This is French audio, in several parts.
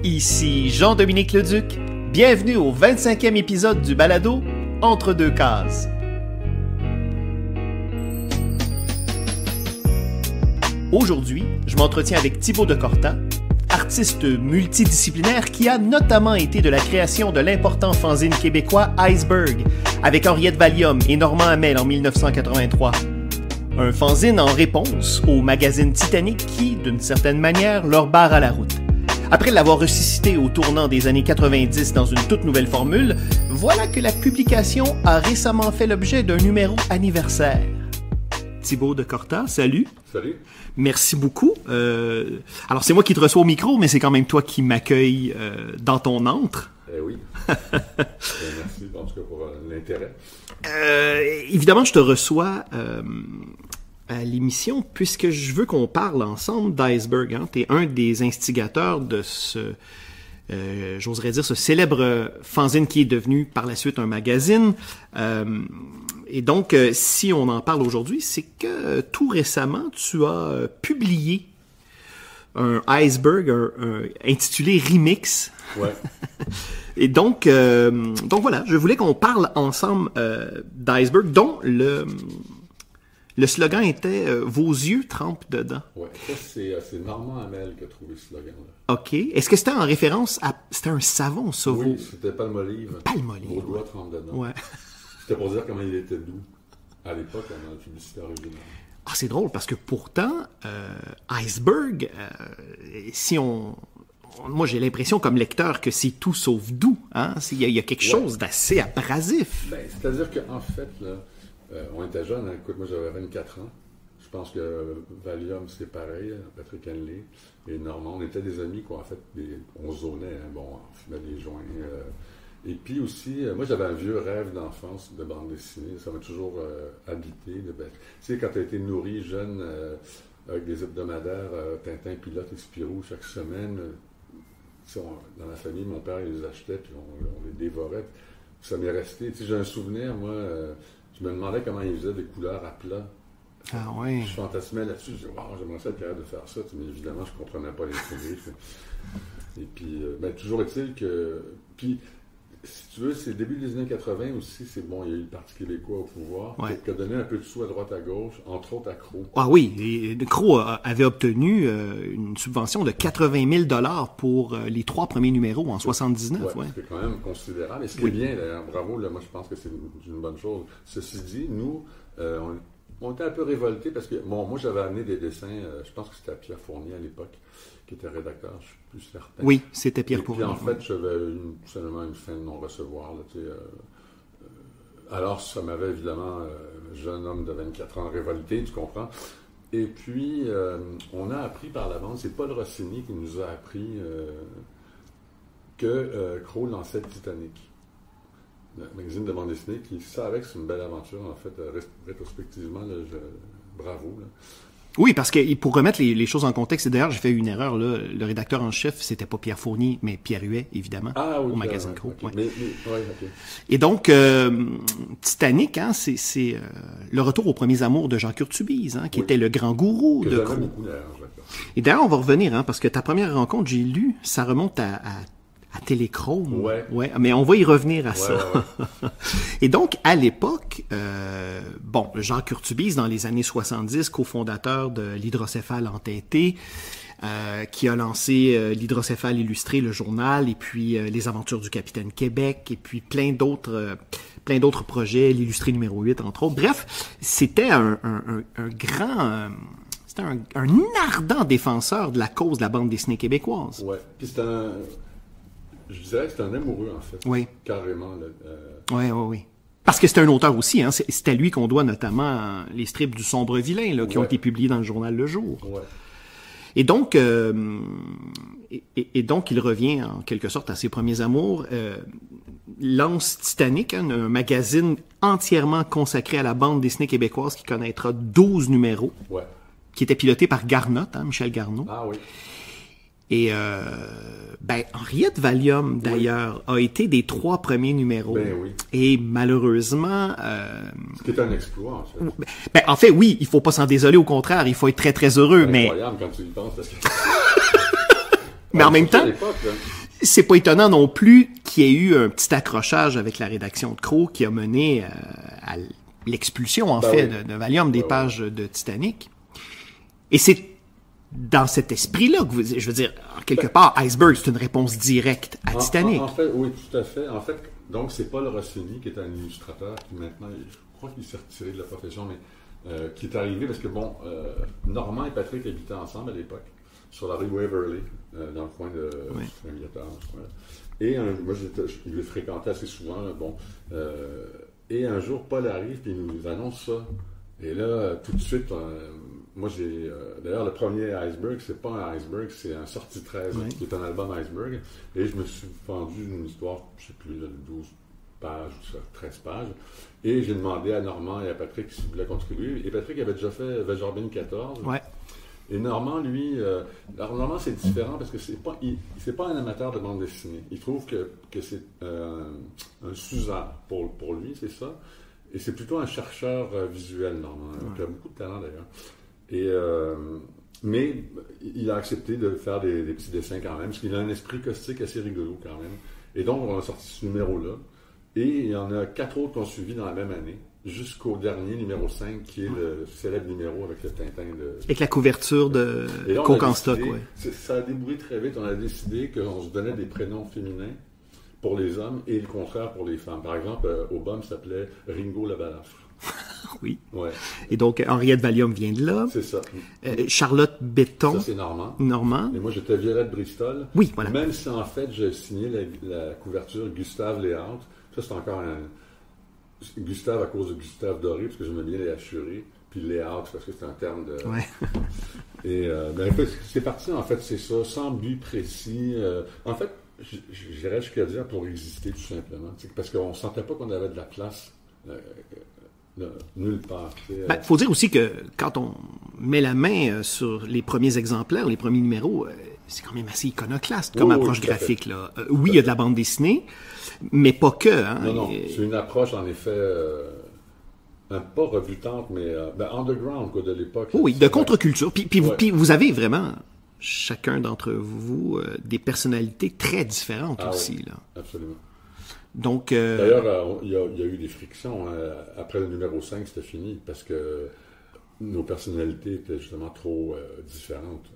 Ici Jean-Dominique Leduc. Bienvenue au 25e épisode du balado Entre deux cases. Aujourd'hui, je m'entretiens avec Thibaut de Corta, artiste multidisciplinaire qui a notamment été de la création de l'important fanzine québécois Iceberg, avec Henriette Valium et Normand Hamel en 1983. Un fanzine en réponse au magazine Titanic qui, d'une certaine manière, leur barre à la route. Après l'avoir ressuscité au tournant des années 90 dans une toute nouvelle formule, voilà que la publication a récemment fait l'objet d'un numéro anniversaire. Thibaut de Corta, salut. Salut. Merci beaucoup. Alors, c'est moi qui te reçois au micro, mais c'est quand même toi qui m'accueilles dans ton antre. Oui. Merci en tout cas pour l'intérêt. Évidemment, je te reçois à l'émission puisque je veux qu'on parle ensemble d'Iceberg. Hein? Tu es un des instigateurs de ce, j'oserais dire, ce célèbre fanzine qui est devenu par la suite un magazine. Et donc, si on en parle aujourd'hui, c'est que tout récemment, tu as publié un Iceberg intitulé Remix. Ouais. Et donc voilà, je voulais qu'on parle ensemble d'Iceberg, dont le slogan était « Vos yeux trempent dedans ». Ouais, ça c'est Normand Hamel qui a trouvé ce slogan-là. OK. Est-ce que c'était en référence à... C'était un savon, ça? Oui, c'était Palmolive. Palmolive. Vos doigts trempent dedans. Ouais. C'était pour dire comment il était doux à l'époque, dans la publicité originale. Ah, c'est drôle, parce que pourtant, Iceberg, si on... Moi, j'ai l'impression, comme lecteur, que c'est tout sauf doux. Hein? Il y a quelque chose d'assez abrasif. Ben, c'est-à-dire qu'en fait, là, on était jeunes. Hein? Écoute, moi, j'avais 24 ans. Je pense que Valium, c'est pareil. Patrick Henley et Normand, on était des amis, quoi. En fait, on zonait. Hein? Bon, on fumait des joints. Et puis aussi, moi, j'avais un vieux rêve d'enfance de bande dessinée. Ça m'a toujours habité. Tu sais, quand tu as été nourri jeune avec des hebdomadaires Tintin, Pilote et Spirou chaque semaine... dans la famille, mon père, il les achetait, puis on les dévorait. Ça m'est resté. Tu sais, j'ai un souvenir, moi, je me demandais comment ils faisaient des couleurs à plat. Ah oui. Je fantasmais là-dessus, je disais, wow, j'aimerais ça être capable de faire ça, mais évidemment, je ne comprenais pas les produits. Et puis, toujours est-il que... Puis, si tu veux, c'est début des années 80 aussi, c'est bon, il y a eu le Parti québécois au pouvoir, qui a donné un peu de sous à droite à gauche, entre autres à Crow. Ah oui, et Crow avait obtenu une subvention de 80 000 $ pour les 3 premiers numéros en 79. Ouais. C'est quand même considérable. Et ce qui est bien, d'ailleurs, bravo, là, moi je pense que c'est une bonne chose. Ceci dit, nous, on était un peu révoltés parce que, bon, moi j'avais amené des dessins, je pense que c'était à Pierre Fournier à l'époque, qui était rédacteur, je suis plus certain. Oui, c'était Pierre Fournier. Puis en fait, j'avais seulement une fin de non-recevoir. Alors, ça m'avait évidemment, jeune homme de 24 ans, révolté, tu comprends. Et puis, on a appris par la bande, c'est Paul Rossini qui nous a appris que Crow lançait Titanic, le magazine de bande dessinée, qui savait que c'est une belle aventure, en fait, rétrospectivement, là, bravo. Là. Oui, parce que pour remettre les choses en contexte, et d'ailleurs, j'ai fait une erreur, là, le rédacteur en chef, c'était pas Pierre Fournier, mais Pierre Huet, évidemment, au magazine Crow. Okay. Okay. Et donc, Titanic, hein, c'est le retour aux premiers amours de Jean Curtubise, hein, qui était le grand gourou de Crow. Et d'ailleurs, on va revenir, hein, parce que ta première rencontre, j'ai lu, ça remonte à Téléchrome. Ouais. Mais on va y revenir à ça. Ouais. Et donc, à l'époque, Jean Curtubise, dans les années 70, cofondateur de l'Hydrocéphale entêté, qui a lancé l'Hydrocéphale illustré, le journal, et puis les aventures du Capitaine Québec, et puis plein d'autres projets, l'illustré numéro 8, entre autres. Bref, c'était un grand... c'était un ardent défenseur de la cause de la bande dessinée québécoise. Ouais. Puis je dirais que c'est un amoureux, en fait. Oui. Carrément. Oui. Parce que c'est un auteur aussi. Hein. C'est à lui qu'on doit notamment les strips du Sombre Vilain, là, qui ont été publiés dans le journal Le Jour. Ouais. Et donc, il revient en quelque sorte à ses premiers amours, lance Titanic, hein, un magazine entièrement consacré à la bande dessinée québécoise qui connaîtra 12 numéros, qui était piloté par Garnot, hein, Michel Garnot. Ah oui. Et Henriette Valium, d'ailleurs, a été des 3 premiers numéros. Ben oui. Et malheureusement... Ce qui est un exploit, en fait. En fait, oui, il faut pas s'en désoler, au contraire, il faut être très, très heureux, c'est incroyable quand tu y penses. Parce que... Mais en même temps, c'est pas étonnant non plus qu'il y ait eu un petit accrochage avec la rédaction de Crow qui a mené à l'expulsion, en fait, de Valium des pages de Titanic. Et c'est dans cet esprit-là que je veux dire, en quelque part, Iceberg, c'est une réponse directe à Titanic. En fait, oui, tout à fait. En fait, donc, c'est Paul Rossini qui est un illustrateur qui maintenant, je crois qu'il s'est retiré de la profession, mais qui est arrivé parce que, Normand et Patrick habitaient ensemble à l'époque, sur la rue Waverly, dans le coin de Saint-Viateur, je crois. Et moi, je les fréquentais assez souvent, et un jour, Paul arrive et il nous annonce ça. Et là, tout de suite, moi j'ai... d'ailleurs, le premier Iceberg, c'est pas un Iceberg, c'est un Sortie 13, qui est un album Iceberg. Et je me suis vendu une histoire, je sais plus, de 12 pages ou 13 pages. Et j'ai demandé à Normand et à Patrick s'ils voulaient contribuer. Et Patrick avait déjà fait Vajarbine 14. Ouais. Et Normand, lui, Normand, c'est différent parce que c'est pas un amateur de bande dessinée. Il trouve que c'est un sous-art pour lui, c'est ça. Et c'est plutôt un chercheur visuel, Normand, qui a beaucoup de talent d'ailleurs. Mais il a accepté de faire des petits dessins quand même, parce qu'il a un esprit caustique assez rigolo quand même. Et donc, on a sorti ce numéro-là. Et il y en a 4 autres qui ont suivi dans la même année, jusqu'au dernier, numéro 5, qui est le célèbre numéro avec le Tintin de... Avec la couverture de Coke en stock, oui. Ça a déboulé très vite. On a décidé qu'on se donnait des prénoms féminins pour les hommes et le contraire pour les femmes. Par exemple, Aubum s'appelait Ringo la Balafre. Oui. Ouais. Et donc, Henriette Valium vient de là. C'est ça. Charlotte Béton. Ça, c'est Normand. Normand. Et moi, j'étais Violette Bristol. Oui, voilà. Même si, en fait, j'ai signé la couverture Gustave Léaut. Ça, c'est encore un... Gustave à cause de Gustave Doré, parce que j'aimais bien les assurer. Puis Léaut, parce que c'est un terme de... Ouais. Et, c'est parti, en fait, c'est ça, sans but précis. En fait, j'irais jusqu'à dire pour exister, tout simplement. Parce qu'on ne sentait pas qu'on avait de la place nulle part. Il faut dire aussi que quand on met la main sur les premiers exemplaires, les premiers numéros, c'est quand même assez iconoclaste comme approche graphique. Là. Oui, il y a de la bande dessinée, mais pas que. Hein, non, c'est une approche, en effet, pas rebutante, mais underground quoi, de l'époque. Oui, de contre-culture. Puis vous avez vraiment... chacun d'entre vous des personnalités très différentes aussi. Oui, là. Absolument. Donc, d'ailleurs, il y a eu des frictions. Après le numéro 5, c'était fini parce que nos personnalités étaient justement trop différentes.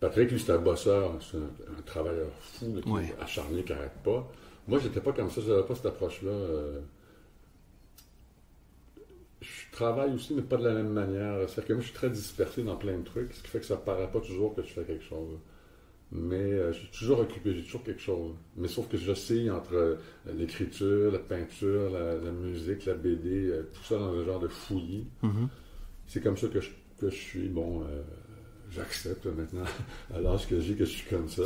Patrick, lui, c'est un bosseur, c'est un travailleur fou, là, qui est acharné, qui n'arrête pas. Moi, j'étais pas comme ça, je n'avais pas cette approche-là. Je travaille aussi, mais pas de la même manière. C'est-à-dire que moi, je suis très dispersé dans plein de trucs, ce qui fait que ça ne paraît pas toujours que je fais quelque chose. Mais je suis toujours occupé, j'ai toujours quelque chose. Mais sauf que j'oscille entre l'écriture, la peinture, la musique, la BD, tout ça dans un genre de fouillis. Mm-hmm. C'est comme ça que je suis. Bon, j'accepte maintenant, à l'âge que j'ai, que je suis comme ça.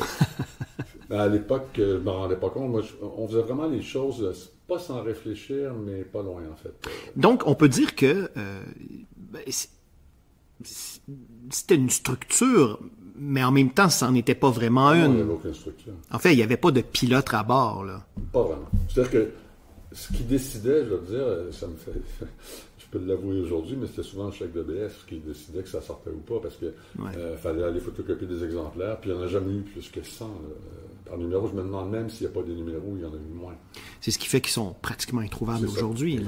À l'époque, je ne me rendais pas compte. Moi, on faisait vraiment les choses, pas sans réfléchir, mais pas loin, en fait. Donc, on peut dire que c'était une structure, mais en même temps, ça n'en était pas vraiment une. Il n'y avait aucune structure. En fait, il n'y avait pas de pilote à bord, là. Pas vraiment. C'est-à-dire que ce qui décidait, je dois dire, ça me fait... Je peux l'avouer aujourd'hui, mais c'était souvent le chèque de BS qui décidait que ça sortait ou pas, parce que fallait aller photocopier des exemplaires, puis il n'y en a jamais eu plus que 100 par numéro. Je me demande même s'il n'y a pas des numéros, il y en a eu moins. C'est ce qui fait qu'ils sont pratiquement introuvables aujourd'hui.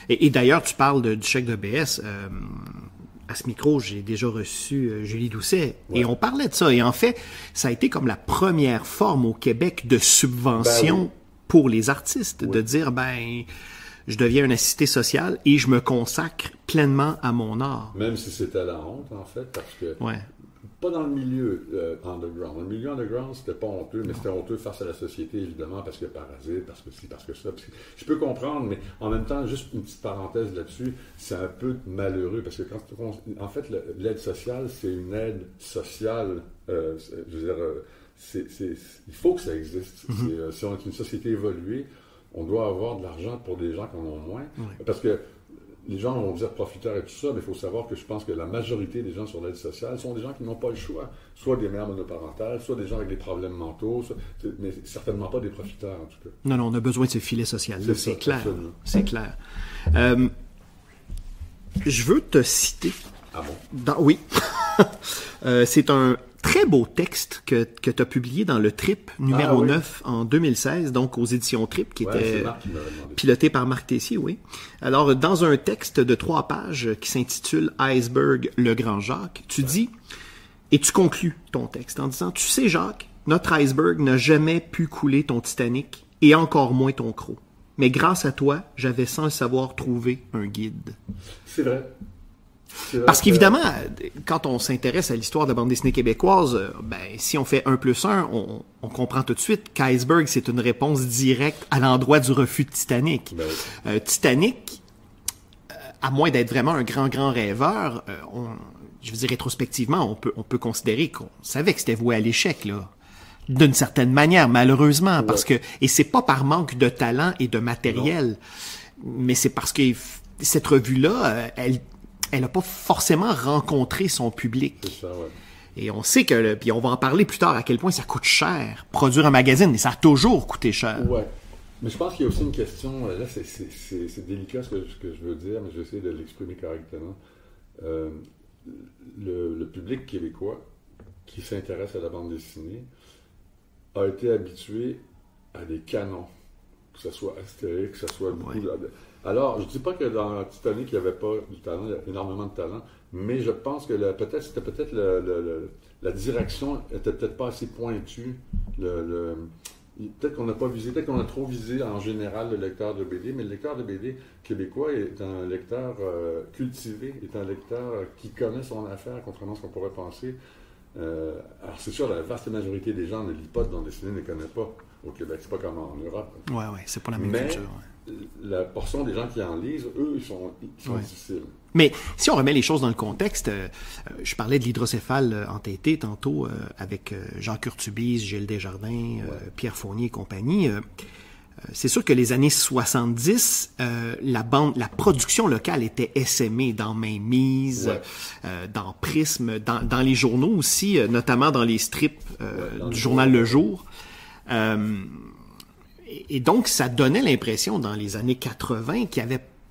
Et d'ailleurs, tu parles du chèque de BS. À ce micro, j'ai déjà reçu Julie Doucet, et on parlait de ça. Et en fait, ça a été comme la première forme au Québec de subvention pour les artistes, de dire, je deviens un assisté social et je me consacre pleinement à mon art. Même si c'était la honte, en fait, parce que... Pas dans le milieu underground. Dans le milieu underground, c'était pas honteux, mais c'était honteux face à la société, évidemment, parce que parasite, parce que ci, parce que ça. Parce que je peux comprendre, mais en même temps, juste une petite parenthèse là-dessus, c'est un peu malheureux, parce que en fait, l'aide sociale, c'est une aide sociale. Je veux dire, il faut que ça existe. Mm-hmm. Si on est une société évoluée, on doit avoir de l'argent pour des gens qui en ont moins. Parce que les gens vont dire profiteurs et tout ça, mais il faut savoir que je pense que la majorité des gens sur l'aide sociale sont des gens qui n'ont pas le choix. Soit des mères monoparentales, soit des gens avec des problèmes mentaux, mais certainement pas des profiteurs, en tout cas. Non, on a besoin de ce filet social-là, c'est clair. Absolument. C'est clair. Je veux te citer. Ah bon? Oui. C'est un très beau texte que tu as publié dans le Trip numéro 9 en 2016, donc aux éditions Trip, qui était piloté par Marc Tessier, oui. Alors, dans un texte de 3 pages qui s'intitule « Iceberg, le grand Jacques », tu dis, et tu conclus ton texte en disant « Tu sais, Jacques, notre iceberg n'a jamais pu couler ton Titanic, et encore moins ton Croc. Mais grâce à toi, j'avais sans le savoir trouvé un guide. » C'est vrai. Parce qu'évidemment, quand on s'intéresse à l'histoire de la bande dessinée québécoise, ben, si on fait 1 + 1, on comprend tout de suite qu'Iceberg, c'est une réponse directe à l'endroit du refus de Titanic. Ben, Titanic, à moins d'être vraiment un grand rêveur, je veux dire, rétrospectivement, on peut considérer qu'on savait que c'était voué à l'échec, là. D'une certaine manière, malheureusement, parce que, et c'est pas par manque de talent et de matériel, mais c'est parce que cette revue-là, elle n'a pas forcément rencontré son public. C'est ça, ouais. Et on sait que, puis on va en parler plus tard, à quel point ça coûte cher, produire un magazine, et ça a toujours coûté cher. Ouais. Mais je pense qu'il y a aussi une question, là c'est délicat ce que je veux dire, mais je vais essayer de l'exprimer correctement. Le public québécois qui s'intéresse à la bande dessinée a été habitué à des canons, que ce soit Astérix, que ce soit beaucoup de... Alors, je ne dis pas que dans Titanic, il n'y avait pas du talent, il y a énormément de talent, mais je pense que la direction n'était peut-être pas assez pointue. Peut-être qu'on n'a pas visé, peut-être qu'on a trop visé en général le lecteur de BD, mais le lecteur de BD québécois est un lecteur cultivé, est un lecteur qui connaît son affaire, contrairement à ce qu'on pourrait penser. Alors c'est sûr, la vaste majorité des gens ne lisent pas de bande dessinée, ne connaissent pas au Québec, c'est pas comme en Europe. Ouais, c'est pas la même culture. La portion des gens qui en lisent, eux, ils sont difficiles. Mais si on remet les choses dans le contexte, je parlais de l'hydrocéphale entêté tantôt avec Jacques Urtubise, Gilles Desjardins, Pierre Fournier et compagnie. C'est sûr que les années 70, la production locale était essaimée dans Mainmise, dans Prisme, dans les journaux aussi, notamment dans les strips du journal Le Jour. Et donc, ça donnait l'impression dans les années 80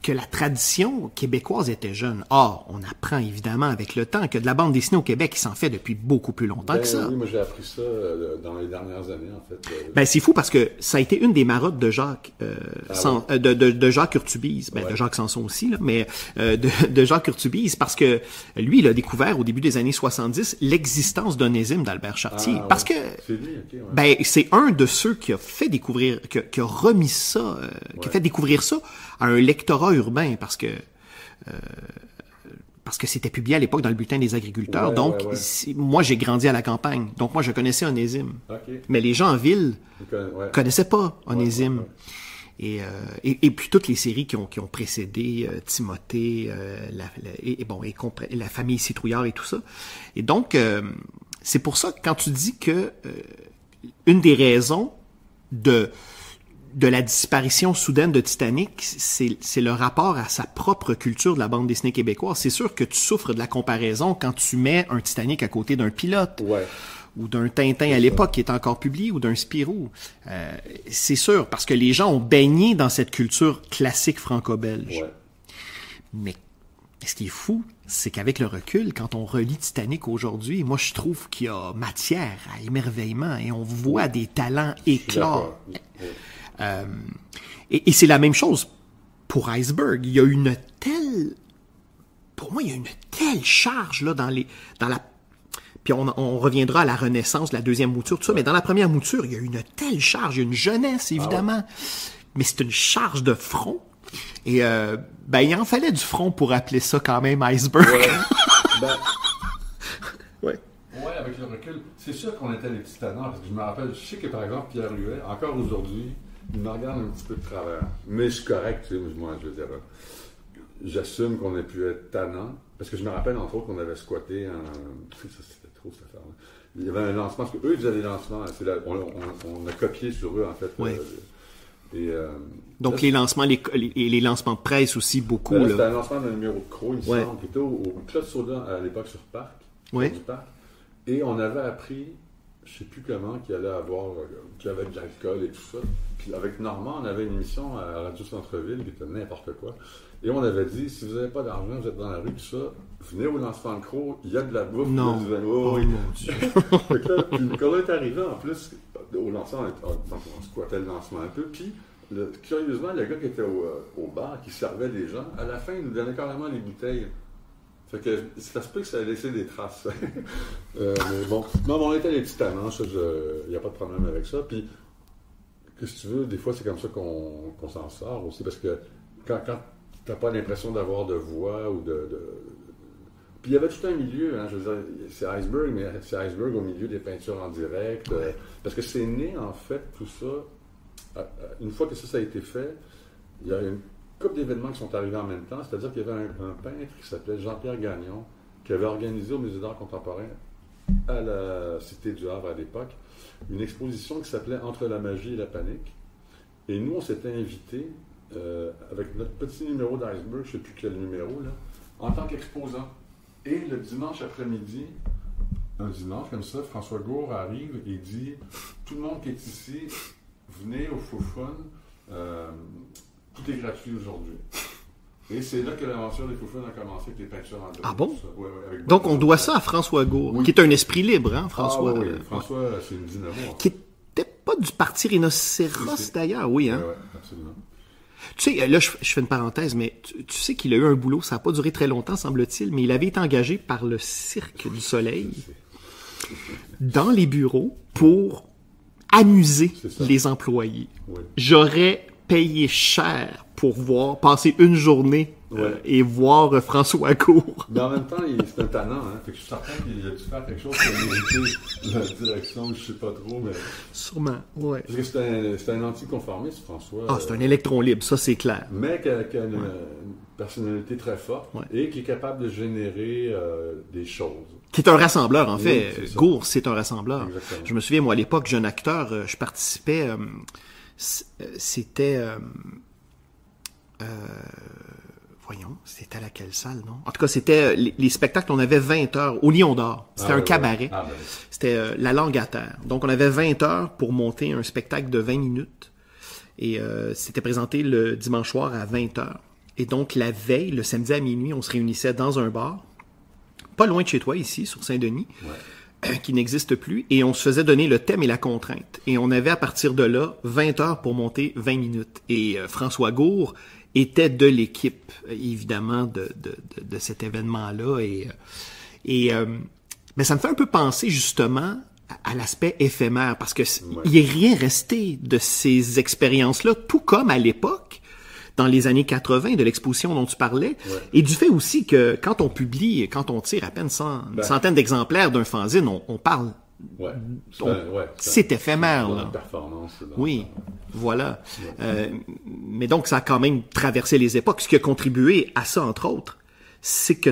que la tradition québécoise était jeune. Or, on apprend évidemment avec le temps que de la bande dessinée au Québec, il s'en fait depuis beaucoup plus longtemps que ça. Oui, moi j'ai appris ça dans les dernières années, en fait. Ben, c'est fou parce que ça a été une des marottes de Jacques, de Jacques Urtubise, de Jacques Sanson aussi, là, mais de Jacques Urtubise, parce que lui, il a découvert au début des années 70 l'existence d'Onésime d'Albert Chartier. Parce que c'est lui, okay, c'est un de ceux qui a fait découvrir, qui a remis ça, qui a fait découvrir ça à un lectorat urbain, parce que c'était publié à l'époque dans le Bulletin des agriculteurs. Moi, j'ai grandi à la campagne. Donc, moi, je connaissais Onésime. Mais les gens en ville connaissaient pas Onésime. Et puis, toutes les séries qui ont précédé Timothée, la famille Citrouillard et tout ça. Et donc, c'est pour ça que quand tu dis que une des raisons de la disparition soudaine de Titanic, c'est le rapport à sa propre culture de la bande dessinée québécoise. C'est sûr que tu souffres de la comparaison quand tu mets un Titanic à côté d'un Pilote. Ou d'un Tintin à l'époque qui est encore publié, ou d'un Spirou. C'est sûr, parce que les gens ont baigné dans cette culture classique franco-belge. Mais ce qui est fou, c'est qu'avec le recul, quand on relit Titanic aujourd'hui, moi je trouve qu'il y a matière à émerveillement et on voit des talents éclore. Et c'est la même chose pour Iceberg. Il y a une telle... Pour moi, il y a une telle charge là, dans la... Puis on reviendra à la Renaissance, la deuxième mouture, tout ça, mais dans la première mouture, il y a une telle charge, il y a une jeunesse, évidemment. Mais c'est une charge de front. Et il en fallait du front pour appeler ça quand même Iceberg. Ouais, avec le recul, c'est sûr qu'on était les petits tannants, parce que je me rappelle, je sais que par exemple, Pierre Huet, encore aujourd'hui, il me regarde un petit peu de travers. Mais je suis correct, tu sais, moi, je veux dire, j'assume qu'on ait pu être tannant, parce que je me rappelle, entre autres, qu'on avait squatté ça, c'était trop, cette affaire-là. Il y avait un lancement, parce qu'eux, ils faisaient des lancements, on a copié sur eux, en fait. Donc, les lancements, les lancements de presse aussi, beaucoup. C'était un lancement d'un numéro de Croc, il me semble, qui était au Claude Soda, à l'époque, sur Parc. Du Parc. Et on avait appris je ne sais plus comment, qui allait avoir, qui avait de l'alcool et tout ça. Puis avec Normand, on avait une émission à Radio Centre-Ville qui était n'importe quoi. Et on avait dit, si vous n'avez pas d'argent, vous êtes dans la rue, tout ça, venez au lancement de croc, il y a de la bouffe, non. Il y a du vin. Oh, mon Dieu. Fait que là, puis quand on est arrivé, en plus, au lancement, on squattait le lancement un peu, puis curieusement, le gars qui était au bar, qui servait les gens, à la fin, il nous donnait carrément les bouteilles. Fait que ça se peut que ça a laissé des traces. Mais bon, non, on était les petits tannants, il n'y a pas de problème avec ça. Puis, qu'est-ce que tu veux, des fois, c'est comme ça qu'on s'en sort aussi, parce que quand tu n'as pas l'impression d'avoir de voix ou Puis il y avait tout un milieu, hein, je veux dire, c'est Iceberg, mais c'est Iceberg au milieu des peintures en direct. Parce que c'est né, en fait, tout ça, une fois que ça a été fait, il y a une couple d'événements qui sont arrivés en même temps, c'est-à-dire qu'il y avait un peintre qui s'appelait Jean-Pierre Gagnon, qui avait organisé au Musée d'art contemporain à la Cité du Havre à l'époque, une exposition qui s'appelait Entre la magie et la panique. Et nous, on s'était invités, avec notre petit numéro d'Iceberg, je ne sais plus quel numéro, là, en tant qu'exposant. Et le dimanche après-midi, un dimanche comme ça, François Gour arrive et dit « Tout le monde qui est ici, venez au Fou-Fun, tout est gratuit aujourd'hui. » Et c'est là que l'aventure des Fou-Fun a commencé avec les peintures en direct. Ah bon? Ouais, donc on doit ça à François Gour, qui est un esprit libre, hein, François? Oui. François, c'est une dynamo. Qui n'était pas du parti Rhinocéros, d'ailleurs, oui, hein? Oui, absolument. Tu sais, là, je fais une parenthèse, mais tu sais qu'il a eu un boulot, ça n'a pas duré très longtemps, semble-t-il, mais il avait été engagé par le Cirque du Soleil dans les bureaux pour amuser les employés. Oui. J'aurais payé cher pour passer une journée et voir François Gour. Mais en même temps, c'est un tannant, hein? Fait que je suis certain qu'il a dû faire quelque chose pour mériter la direction, je ne sais pas trop, mais... Sûrement, oui. Parce que c'est un anticonformiste, François. Ah, c'est un électron libre, ça c'est clair. Mais qui a une personnalité très forte et qui est capable de générer des choses. Qui est un rassembleur, en fait. Oui, Gour, c'est un rassembleur. Exactement. Je me souviens, moi, à l'époque, jeune acteur, je participais... c'était... voyons, c'était à laquelle salle, non? En tout cas, c'était les spectacles, on avait 20 heures au Lion d'Or. C'était un cabaret. Ben. C'était La Langue à terre. Donc, on avait 20 heures pour monter un spectacle de 20 minutes. Et c'était présenté le dimanche soir à 20 heures. Et donc, la veille, le samedi à minuit, on se réunissait dans un bar, pas loin de chez toi, ici, sur Saint-Denis, qui n'existe plus, et on se faisait donner le thème et la contrainte. Et on avait, à partir de là, 20 heures pour monter 20 minutes. Et François Gour était de l'équipe, évidemment, de cet événement-là. Mais ça me fait un peu penser, justement, à l'aspect éphémère, parce que il n'est rien resté de ces expériences-là, tout comme à l'époque, dans les années 80, de l'exposition dont tu parlais, et du fait aussi que quand on tire à peine une centaine d'exemplaires d'un fanzine, on parle... c'est éphémère, là. Performance, oui, voilà. Mais donc, ça a quand même traversé les époques. Ce qui a contribué à ça, entre autres, c'est que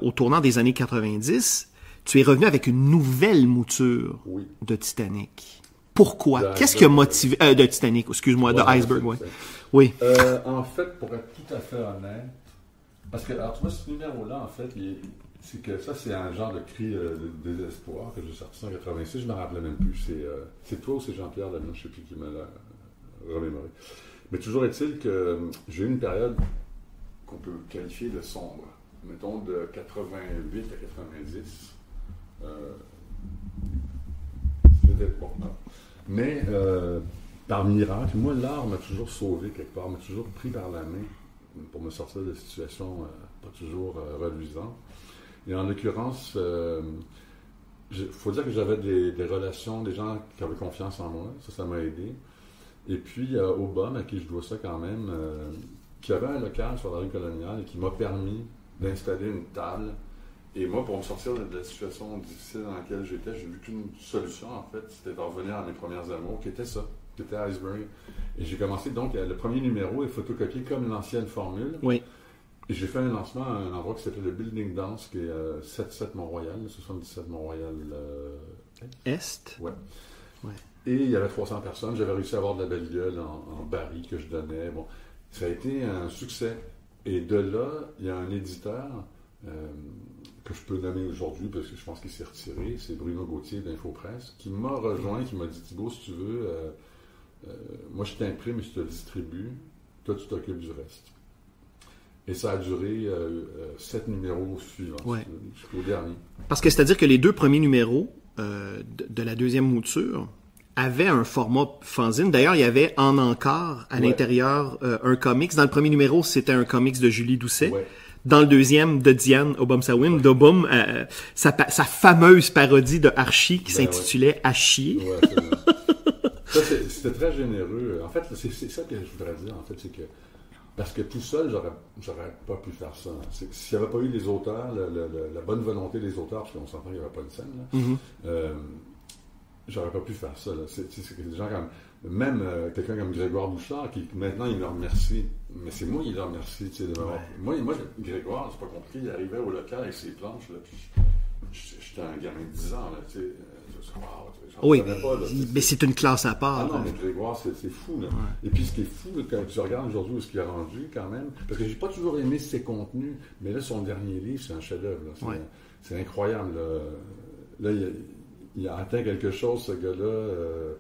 au tournant des années 90, tu es revenu avec une nouvelle mouture de Titanic. Pourquoi? Qu'est-ce qui a motivé... de Titanic, excuse-moi, de Iceberg, oui. En fait, pour être tout à fait honnête, parce que, alors, tu vois, ce numéro-là, en fait, c'est que ça, c'est un genre de cri de désespoir que j'ai sorti en 86, je ne me rappelais même plus. C'est toi ou c'est Jean-Pierre Lamieux, je ne sais plus qui me l'a remémoré. Mais toujours est-il que j'ai eu une période qu'on peut qualifier de sombre. Mettons de 88 à 90. C'était bon. Non. Mais par miracle, moi, l'art m'a toujours sauvé quelque part, m'a toujours pris par la main pour me sortir de situations pas toujours reluisantes. Et en l'occurrence, il faut dire que j'avais des relations, des gens qui avaient confiance en moi, ça m'a aidé. Et puis, il y a Aubin, à qui je dois ça quand même, qui avait un local sur la rue Coloniale et qui m'a permis d'installer une table. Et moi, pour me sortir de la situation difficile dans laquelle j'étais, j'ai vu qu'une solution, en fait, c'était de revenir à mes premières amours, qui était ça, qui était Iceberg. Et j'ai commencé, donc, le premier numéro est photocopié comme l'ancienne formule. Oui. Et j'ai fait un lancement à un endroit qui s'appelle le Building Dance, qui est 77 Mont-Royal, 77 Mont-Royal Est. Ouais. Et il y avait 300 personnes. J'avais réussi à avoir de la belle gueule en baril que je donnais. Bon, ça a été un succès. Et de là, il y a un éditeur que que je peux nommer aujourd'hui, parce que je pense qu'il s'est retiré, c'est Bruno Gauthier d'Infopresse, qui m'a rejoint, qui m'a dit, Thibault, si tu veux, moi je t'imprime et je te distribue, toi tu t'occupes du reste. Et ça a duré 7 numéros suivants, jusqu'au dernier. Parce que c'est-à-dire que les 2 premiers numéros de la deuxième mouture avaient un format fanzine. D'ailleurs, il y avait en encart à l'intérieur un comics. Dans le premier numéro, c'était un comics de Julie Doucet. Ouais. Dans le deuxième, de Diane Obomsawin, d'Obom, sa fameuse parodie de Archie qui s'intitulait À chier. Ça, c'était très généreux. En fait, c'est ça que je voudrais dire, en fait, c'est que parce que tout seul, j'aurais pas pu faire ça. S'il n'y avait pas eu les auteurs, la bonne volonté des auteurs, parce qu'on s'entend qu'il n'y avait pas de scène, là, j'aurais pas pu faire ça. Là. C'est des gens comme... Même quelqu'un comme Grégoire Bouchard, qui maintenant, il me remercie. Mais c'est moi qui le remercie. Tu sais, de moi, Grégoire, c'est pas compliqué, il arrivait au local avec ses planches, là, puis j'étais un gamin de 10 ans, là, tu sais. Oui, mais c'est une classe à part. Ah non, mais Grégoire, c'est fou. Là. Ouais. Et puis ce qui est fou, là, quand tu regardes aujourd'hui où ce qu'il a rendu, quand même, parce que j'ai pas toujours aimé ses contenus, mais là, son dernier livre, c'est un chef-d'œuvre. C'est incroyable. Là, il a atteint quelque chose, ce gars-là.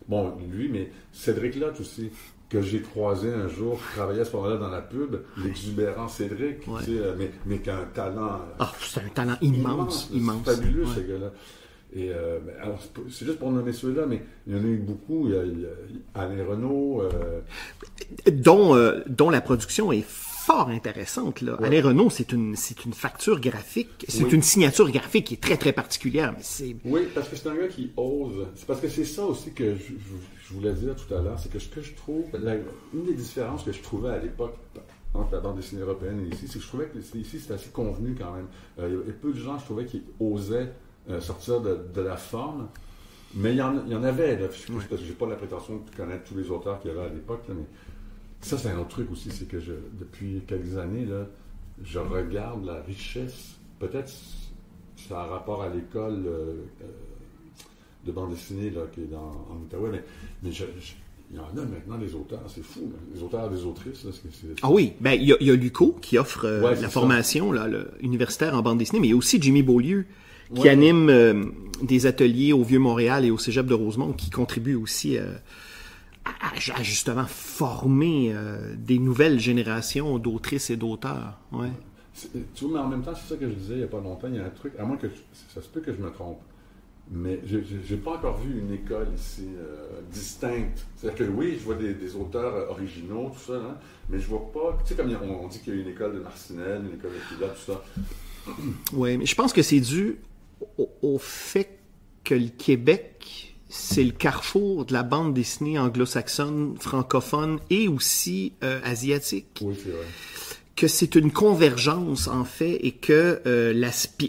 Bon, lui, mais Cédric Lotte aussi, que j'ai croisé un jour, qui travaillait à ce moment-là dans la pub, l'exubérant Cédric, tu sais, mais qui a un talent... c'est un talent immense. C'est fabuleux, ce gars-là. Et alors, c'est juste pour nommer ceux-là, mais il y en a eu beaucoup. Il y a Alain Renaud. Dont la production est fort intéressante. Là. Ouais. Alain Renaud, c'est une facture graphique, c'est une signature graphique qui est très, très particulière. Mais c'est... Oui, parce que c'est un gars qui ose. C'est parce que c'est ça aussi que je voulais dire tout à l'heure, c'est que ce que je trouve, une des différences que je trouvais à l'époque entre la bande dessinée européenne et ici, c'est que je trouvais que ici, c'était assez convenu quand même. Il y avait peu de gens, je trouvais, qui osaient sortir de la forme, mais il y en avait, là, parce que j'ai pas la prétention de connaître tous les auteurs qu'il y avait à l'époque, là, mais ça c'est un autre truc aussi, c'est que depuis quelques années, là, je regarde la richesse, peut-être ça a rapport à l'école de bande dessinée là, qui est en Outaouais, mais il y en a maintenant des auteurs, c'est fou, là. Les auteurs et des autrices. Là, Ah oui, ben il y a Luco qui offre la formation là, universitaire en bande dessinée, mais il y a aussi Jimmy Beaulieu qui anime des ateliers au Vieux-Montréal et au Cégep de Rosemont, qui contribue aussi à justement former des nouvelles générations d'autrices et d'auteurs. Ouais. Tu vois, mais en même temps, c'est ça que je disais il n'y a pas longtemps, il y a un truc, à moins que ça se peut que je me trompe, mais j'ai pas encore vu une école ici distincte. C'est-à-dire que oui, je vois des auteurs originaux, tout ça, hein, mais je vois pas, tu sais, comme on dit qu'il y a une école de Marcinelle, une école de Pilat, tout ça. Oui, mais je pense que c'est dû au fait que le Québec, c'est le carrefour de la bande dessinée anglo-saxonne, francophone et aussi asiatique. Oui, c'est vrai. Que c'est une convergence, en fait, et que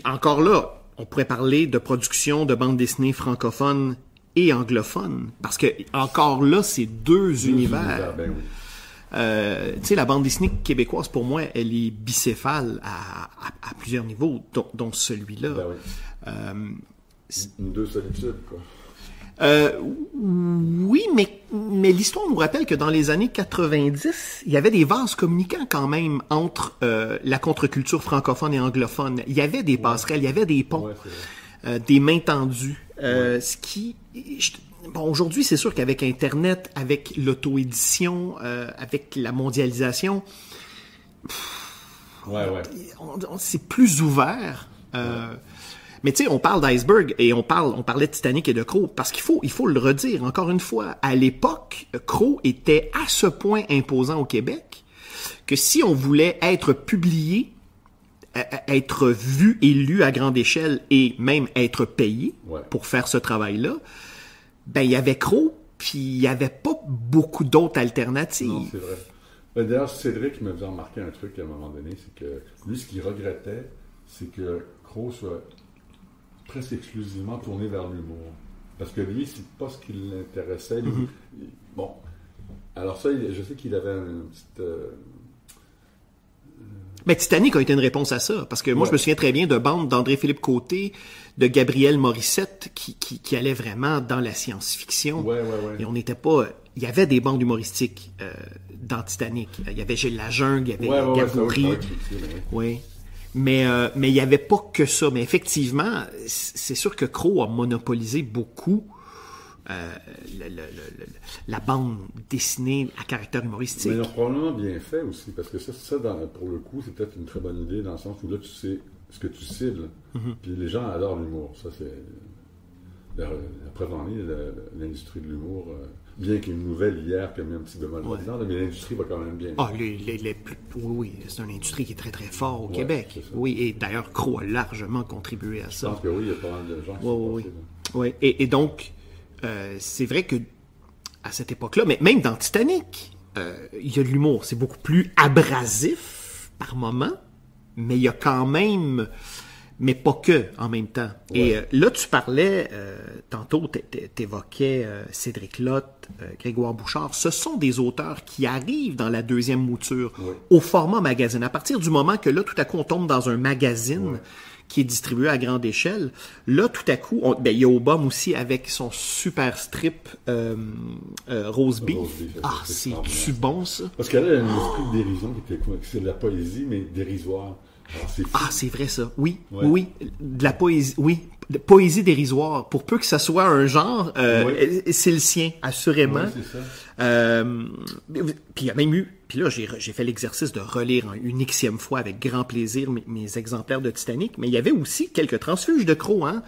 encore là, on pourrait parler de production de bande dessinée francophone et anglophone, parce que encore là, c'est deux univers. Ben oui. Tu sais, la bande dessinée québécoise, pour moi, elle est bicéphale à plusieurs niveaux, dont celui-là. Ben oui. Deux solitudes, quoi. Oui, mais l'histoire nous rappelle que dans les années 90, il y avait des vases communicants quand même entre la contre-culture francophone et anglophone. Il y avait des passerelles, il y avait des ponts, des mains tendues. Ce qui... Bon, aujourd'hui, c'est sûr qu'avec Internet, avec l'auto-édition, avec la mondialisation, c'est plus ouvert. Mais tu sais, on parle d'iceberg et on parlait de Titanic et de Crow, parce qu'il faut le redire, encore une fois, à l'époque, Crow était à ce point imposant au Québec que si on voulait être publié, être vu et lu à grande échelle et même être payé pour faire ce travail-là, ben il y avait Crow, puis il n'y avait pas beaucoup d'autres alternatives. Non, c'est vrai. Ben, d'ailleurs, Cédric me faisait remarquer un truc à un moment donné, c'est que lui, ce qu'il regrettait, c'est que Crow soit presque exclusivement tourné vers l'humour. Parce que lui, c'est pas ce qui l'intéressait. Bon. Alors ça, je sais qu'il avait une petite... Mais Titanic a été une réponse à ça, parce que moi, je me souviens très bien de bandes d'André-Philippe Côté, de Gabriel Morissette, qui allaient vraiment dans la science-fiction. Et on n'était pas... Il y avait des bandes humoristiques dans Titanic. Il y avait Gilles Lajeungue, il y avait Gaboury. Oui. Mais il n'y avait pas que ça. Mais effectivement, c'est sûr que Crow a monopolisé beaucoup la bande dessinée à caractère humoristique. Mais ils ont probablement bien fait aussi, parce que ça pour le coup, c'est peut-être une très bonne idée dans le sens où là, tu sais ce que tu cibles. Puis les gens adorent l'humour. Ça, c'est... La preuve en est, l'industrie de l'humour, bien qu'il y ait une nouvelle hier, puis il y a mis un petit bémol là-dedans, mais l'industrie va quand même bien. Ah, oui, c'est une industrie qui est très, très forte au Québec. Oui, et d'ailleurs, Crow a largement contribué à ça. Je pense que oui, il y a pas mal de gens qui sont passés. Oui, et donc, c'est vrai que à cette époque-là, mais même dans Titanic, il y a de l'humour. C'est beaucoup plus abrasif par moment, mais il y a quand même... Mais pas que, en même temps. Ouais. Et là, tu parlais, tantôt, t'évoquais Cédric Lotte, Grégoire Bouchard. Ce sont des auteurs qui arrivent dans la deuxième mouture, au format magazine. À partir du moment que là, tout à coup, on tombe dans un magazine qui est distribué à grande échelle, là, tout à coup, il y a Obama aussi avec son super strip Rose Beef. Ah, c'est bon, ça? Parce qu'elle a une esprit de dérision qui était quoi? C'est de la poésie, mais dérisoire. C'est vrai ça. Oui, oui, de la poésie, oui, de poésie dérisoire. Pour peu que ça soit un genre, c'est le sien, assurément. Oui, c'est ça. Puis il y a même eu, puis là j'ai fait l'exercice de relire une xème fois avec grand plaisir mes exemplaires de Titanic, mais il y avait aussi quelques transfuges de Crow, hein.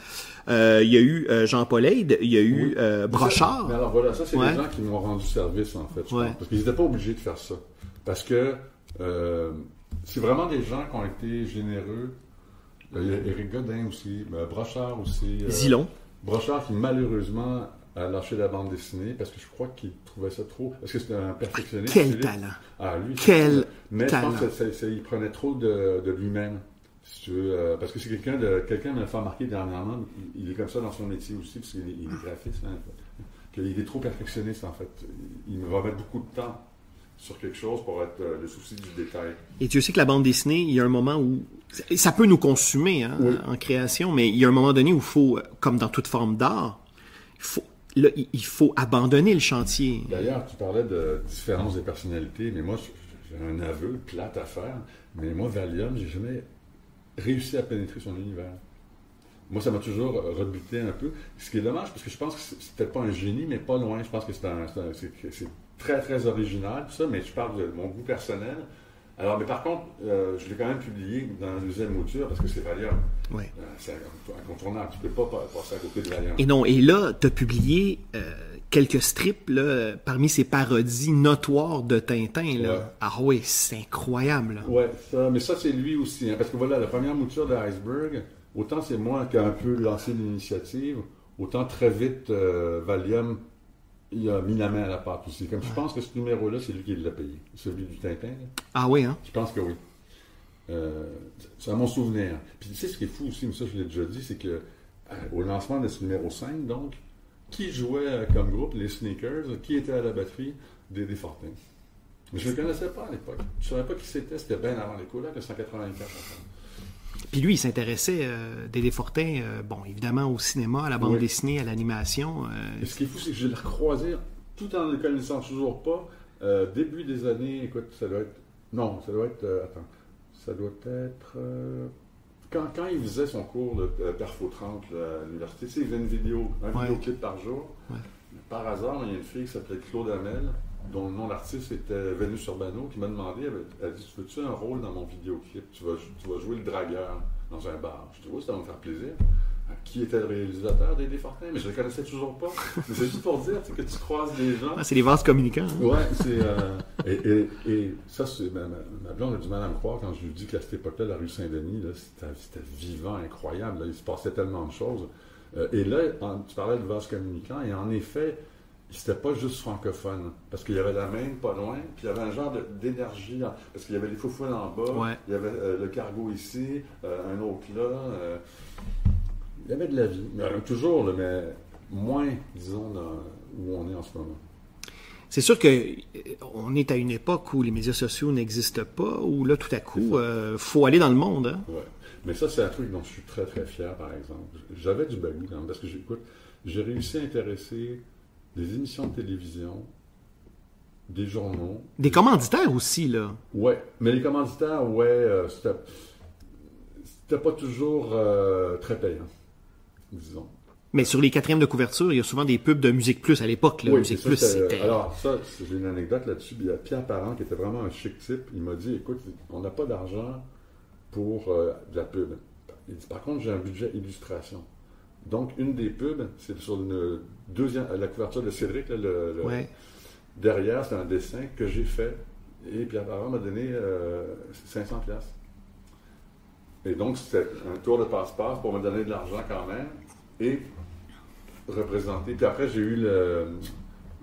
Il y a eu Jean-Paul Aide, il y a eu Brochard. Mais alors voilà, ça c'est les gens qui m'ont rendu service en fait, je pense, parce qu'ils n'étaient pas obligés de faire ça, parce que c'est vraiment des gens qui ont été généreux. Il y a Éric Godin aussi, Brochard aussi. Zilon. Brochard qui malheureusement a lâché la bande dessinée parce que je crois qu'il trouvait ça trop... Parce que c'était un perfectionniste. Quel talent! Ah, lui, quel mais talent! Je pense qu'il prenait trop de lui-même. Si tu veux, parce que c'est quelqu'un m'a fait remarquer dernièrement, il est comme ça dans son métier aussi, parce qu'il est graphiste, hein, qu'il est trop perfectionniste en fait. Il va mettre beaucoup de temps sur quelque chose pour être le souci du détail. Et tu sais que la bande dessinée, il y a un moment où... Ça peut nous consumer en création, mais il y a un moment donné où il faut, comme dans toute forme d'art, il faut abandonner le chantier. D'ailleurs, tu parlais de différence des personnalités, mais moi, j'ai un aveu plate à faire, mais moi, Valium, j'ai jamais réussi à pénétrer son univers. Moi, ça m'a toujours rebuté un peu. Ce qui est dommage, parce que je pense que c'est peut-être pas un génie, mais pas loin. Je pense que c'est très, très original, tout ça, mais je parle de mon goût personnel. Alors, mais par contre, je l'ai quand même publié dans la deuxième mouture, parce que c'est Valium. Oui. C'est incontournable. Tu ne peux pas passer à côté de Valium. Et non, et là, tu as publié quelques strips là, parmi ces parodies notoires de Tintin. Là. Ouais. Ah oui, c'est incroyable. Oui, mais ça, c'est lui aussi. Hein, parce que voilà, la première mouture de Iceberg, autant c'est moi qui ai un peu lancé l'initiative, autant très vite, Valium, il a mis la main à la pâte aussi. Comme je pense que ce numéro-là, c'est lui qui l'a payé. Celui du Tintin. Là. Ah oui, hein? Je pense que oui. C'est à mon souvenir. Puis tu sais, ce qui est fou aussi, mais ça je l'ai déjà dit, c'est que au lancement de ce numéro 5, donc, qui jouait comme groupe, les Sneakers, qui était à la batterie? Dédé Fortin. Je ne le connaissais pas à l'époque. Je ne savais pas qui c'était. C'était bien avant les colocs, 184. Puis lui, il s'intéressait, Dédé Fortin, bon, évidemment, au cinéma, à la bande dessinée, à l'animation. Et ce qui est fou, c'est que je l'ai recroisé, tout en ne le connaissant toujours pas, début des années, écoute, ça doit être... Non, ça doit être... attends. Ça doit être... Quand il faisait son cours de Perfo 30 à l'université, tu sais, il faisait un vidéoclip par jour. Ouais. Par hasard, il y a une fille qui s'appelait Claude Hamel, dont le nom d'artiste était Vénus Urbano, qui m'a demandé, elle a dit, veux-tu un rôle dans mon vidéoclip? Tu vas jouer le dragueur dans un bar. Je dis, oui, ça va me faire plaisir. Qui était le réalisateur Dédé Fortin? Mais je ne le connaissais toujours pas. Mais c'est juste pour dire que tu croises des gens. Ah, c'est des vases communicants. Hein? Oui, c'est... et ça, c'est, ma blonde a du mal à me croire quand je lui dis qu'à cette époque-là, la rue Saint-Denis, là, c'était vivant, incroyable. Là, il se passait tellement de choses. Et là, tu parlais de vases communicants, et en effet, c'était pas juste francophone, parce qu'il y avait la Maine pas loin, puis il y avait un genre d'énergie, parce qu'il y avait les Foufounes en bas, il y avait le cargo ici, un autre là, il y avait de la vie, toujours, mais moins, disons, où on est en ce moment. C'est sûr qu'on est à une époque où les médias sociaux n'existent pas, où là, tout à coup, faut aller dans le monde. Hein? Ouais. Mais ça, c'est un truc dont je suis très, très fier, par exemple. J'avais du bagou quand même, parce que j'ai réussi à intéresser des émissions de télévision, des journaux. Des commanditaires aussi, là. Ouais, mais les commanditaires, c'était... c'était pas toujours très payant, disons. Mais sur les 4e de couverture, il y a souvent des pubs de Musique Plus à l'époque. Oui, Musique Plus, c'était... Alors, ça, j'ai une anecdote là-dessus. Il y a Pierre Parent, qui était vraiment un chic type. Il m'a dit, écoute, on n'a pas d'argent pour de la pub. Il dit, par contre, j'ai un budget illustration. Donc, une des pubs, c'est sur la couverture de Cédric. Là, ouais. Derrière, c'est un dessin que j'ai fait. Et Pierre Parent m'a donné 500$. Et donc, c'était un tour de passe-passe pour me donner de l'argent quand même. Et représenter. Puis après, j'ai eu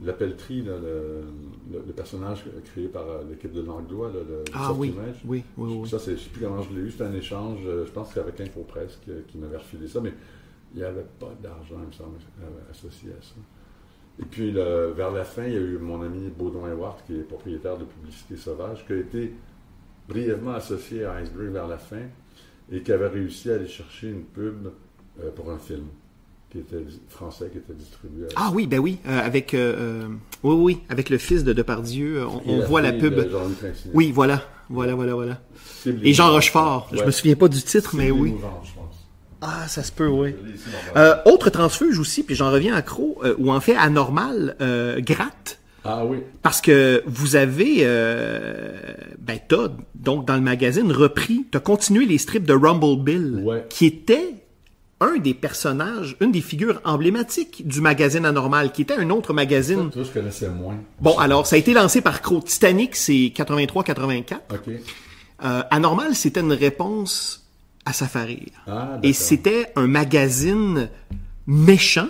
la pelleterie, le personnage créé par l'équipe de Langlois, le sortilège. Oui. Ça, je ne sais plus comment je l'ai eu, c'était un échange, je pense que c'est avec InfoPresse qui m'avait refilé ça, mais il n'y avait pas d'argent, il me semble, associé à ça. Et puis, vers la fin, il y a eu mon ami Baudouin Ward, qui est propriétaire de Publicité Sauvage, qui a été brièvement associé à Iceberg vers la fin, et qui avait réussi à aller chercher une pub pour un film qui était français, qui était distribué. Ah oui, ben oui, avec avec le fils de Depardieu, on voit la pub. Oui, voilà. Et Jean Rochefort, je me souviens pas du titre, mais oui. Je pense. Ah, ça se peut, oui. Autre transfuge aussi, puis j'en reviens à Croc, ou en fait Anormal, gratte. Ah oui. Parce que vous avez, t'as, donc dans le magazine, t'as continué les strips de Rumble Bill, qui était un des personnages, une des figures emblématiques du magazine Anormal, qui était un autre magazine. Ça, je connaissais moins. Bon, alors, ça a été lancé par Croc. Titanic, c'est 83-84. OK. Anormal, c'était une réponse à Safari. Ah, et c'était un magazine méchant,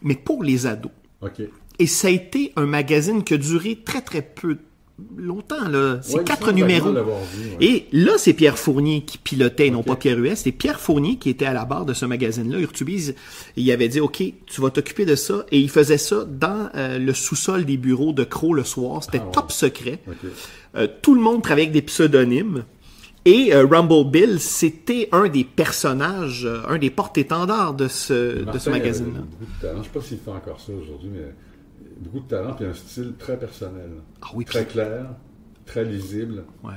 mais pour les ados. OK. Et ça a été un magazine qui a duré très, très peu longtemps, là. C'est 4 numéros. Et là, c'est Pierre Fournier qui pilotait, et non pas Pierre Huet. C'était Pierre Fournier qui était à la barre de ce magazine-là. Urtubise, il avait dit, OK, tu vas t'occuper de ça. Et il faisait ça dans le sous-sol des bureaux de Croc le soir. C'était top secret. Tout le monde travaillait avec des pseudonymes. Et Rumble Bill, c'était un des personnages, un des porte-étendards de ce magazine-là. Je ne sais pas s'il fait encore ça aujourd'hui, mais beaucoup de talent et un style très personnel. Ah oui, très clair, très lisible. Ouais.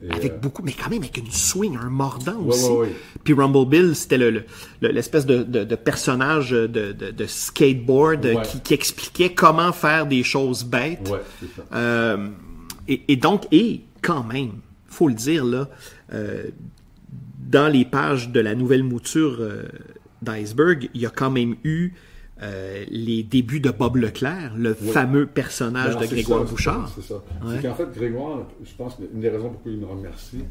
Et avec beaucoup, mais quand même avec une swing, un mordant ouais, aussi. Ouais. Puis Rumble Bill, c'était l'espèce de personnage de skateboard qui expliquait comment faire des choses bêtes. Ouais, c'est ça. Et donc, quand même, faut le dire, là, dans les pages de la nouvelle mouture d'Iceberg, il y a quand même eu les débuts de Bob Leclerc, le fameux personnage de Grégoire Bouchard. C'est ça. C'est qu'en fait, Grégoire, je pense qu'une des raisons pourquoi il me remercie,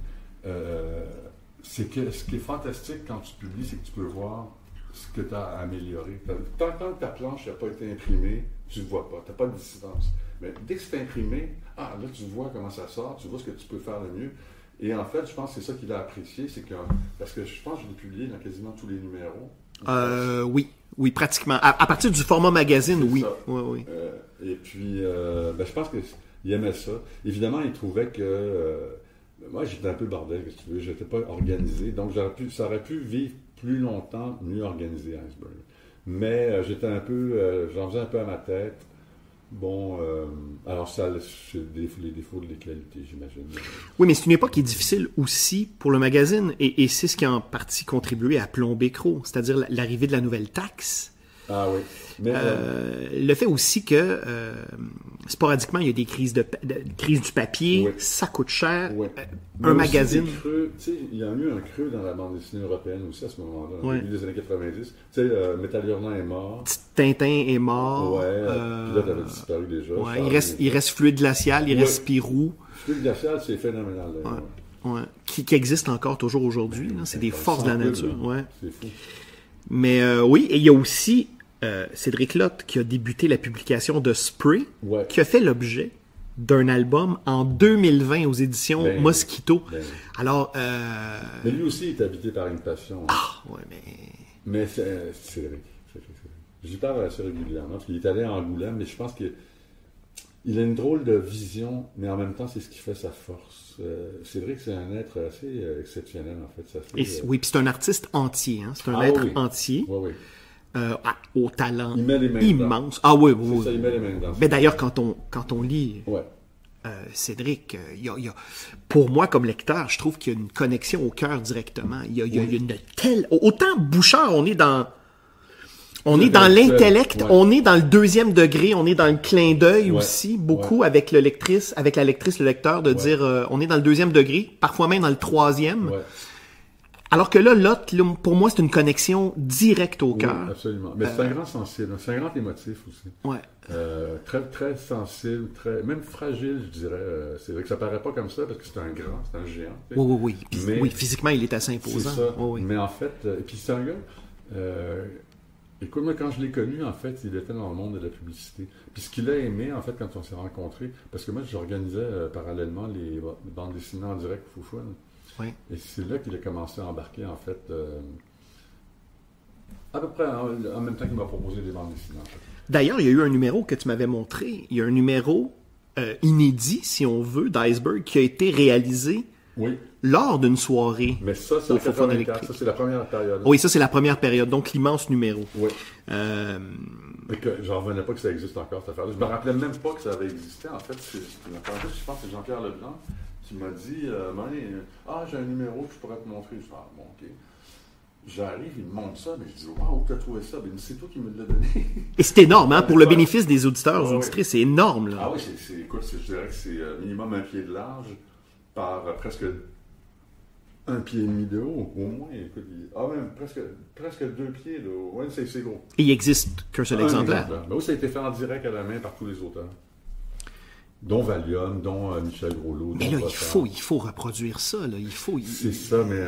c'est que ce qui est fantastique quand tu publies, c'est que tu peux voir ce que tu as amélioré. Tant que ta planche n'a pas été imprimée, tu ne le vois pas, tu n'as pas de dissidence. Mais dès que c'est imprimé, là tu vois comment ça sort, tu vois ce que tu peux faire de mieux. Et en fait, je pense que c'est ça qu'il a apprécié, c'est que, parce que je pense que je l'ai publié dans quasiment tous les numéros. Oui, pratiquement. À partir du format magazine, oui. Oui. Et puis, je pense qu'il aimait ça. Évidemment, il trouvait que moi, j'étais un peu bordel, si tu veux. Je n'étais pas organisé. Donc, ça aurait pu vivre plus longtemps, mieux organisé, Iceberg. Mais j'étais un peu, j'en faisais un peu à ma tête. Bon, alors ça, c'est les défauts de les qualités, j'imagine. Oui, mais c'est une époque qui est difficile aussi pour le magazine, et c'est ce qui a en partie contribué à plomber Croc, c'est-à-dire l'arrivée de la nouvelle taxe. Ah oui. Mais, le fait aussi que sporadiquement, il y a des crises du papier, ça coûte cher. Un magazine. Il y a eu un creux dans la bande dessinée européenne aussi à ce moment-là, au début des années 90. Tu sais, Métal Hurlant est mort. Tintin est mort. Puis là, t'avais disparu déjà. Il reste Fluide Glacial, il reste Spirou. Fluide Glacial, c'est phénoménal. Qui existe encore toujours aujourd'hui. C'est des forces de la nature. C'est fou. Mais et il y a aussi Cédric Lotte qui a débuté la publication de Spray, qui a fait l'objet d'un album en 2020 aux éditions Mosquito. Alors, mais lui aussi, il est habité par une passion. Mais c'est Cédric. J'y parle assez régulièrement, parce qu'il est allé à Angoulême, mais je pense qu'il a une drôle de vision, mais en même temps, c'est ce qui fait sa force. Cédric, c'est un être assez exceptionnel, en fait. Oui, puis c'est un artiste entier. C'est un être entier. Au talent immense. Ça, il met les mains dedans. Mais d'ailleurs, quand on lit Cédric, pour moi, comme lecteur, je trouve qu'il y a une connexion au cœur directement. Il y a une telle... Autant Bouchard, on est dans l'intellect, on est dans le deuxième degré, on est dans le clin d'œil aussi, beaucoup avec la lectrice, le lecteur, de dire on est dans le deuxième degré, parfois même dans le troisième. Ouais. Alors que là, Lot, pour moi, c'est une connexion directe au cœur. Absolument. Mais c'est un grand sensible, c'est un grand émotif aussi. Ouais. Très, très sensible, même fragile, je dirais. C'est vrai que ça paraît pas comme ça parce que c'est un grand, c'est un géant. Oui. Oui, physiquement, il est assez imposant. C'est ça. Oui. Mais en fait, et puis c'est un gars... écoute, moi, quand je l'ai connu, en fait, il était dans le monde de la publicité. Puis ce qu'il a aimé, en fait, quand on s'est rencontrés, parce que moi, j'organisais parallèlement les bandes dessinées en direct Foufoune. Oui. Et c'est là qu'il a commencé à embarquer, en fait, à peu près en même temps qu'il m'a proposé des bandes dessinées, en fait. D'ailleurs, il y a eu un numéro que tu m'avais montré. Il y a un numéro inédit, si on veut, d'Iceberg, qui a été réalisé lors d'une soirée. Mais ça, c'est en 84. Ça, c'est la première période. Oui, ça, c'est la première période. Donc, l'immense numéro. Oui. Mais que j'en revenais pas que ça existe encore, cette affaire-là. Je me rappelais même pas que ça avait existé. En fait, je pense que c'est Jean-Pierre Leblanc qui m'a dit j'ai un numéro que je pourrais te montrer. Je dis, bon, OK. J'arrive, il me montre ça, mais je dis, waouh, tu as trouvé ça? Ben, c'est toi qui me l'as donné. Et c'est énorme, hein, pour le bénéfice des auditeurs, des auditrices, c'est énorme, là. Ah oui, écoute, je dirais que c'est minimum 1 pied de large par presque 1,5 pied de haut, au moins. Écoute, même presque 2 pieds, là. Ouais, c'est gros. Et il n'existe qu'un seul exemplaire. Ben oui, ça a été fait en direct à la main par tous les auteurs. Dont Valium, dont Michel Groslot. Mais là, il faut reproduire ça. Là. C'est ça, mais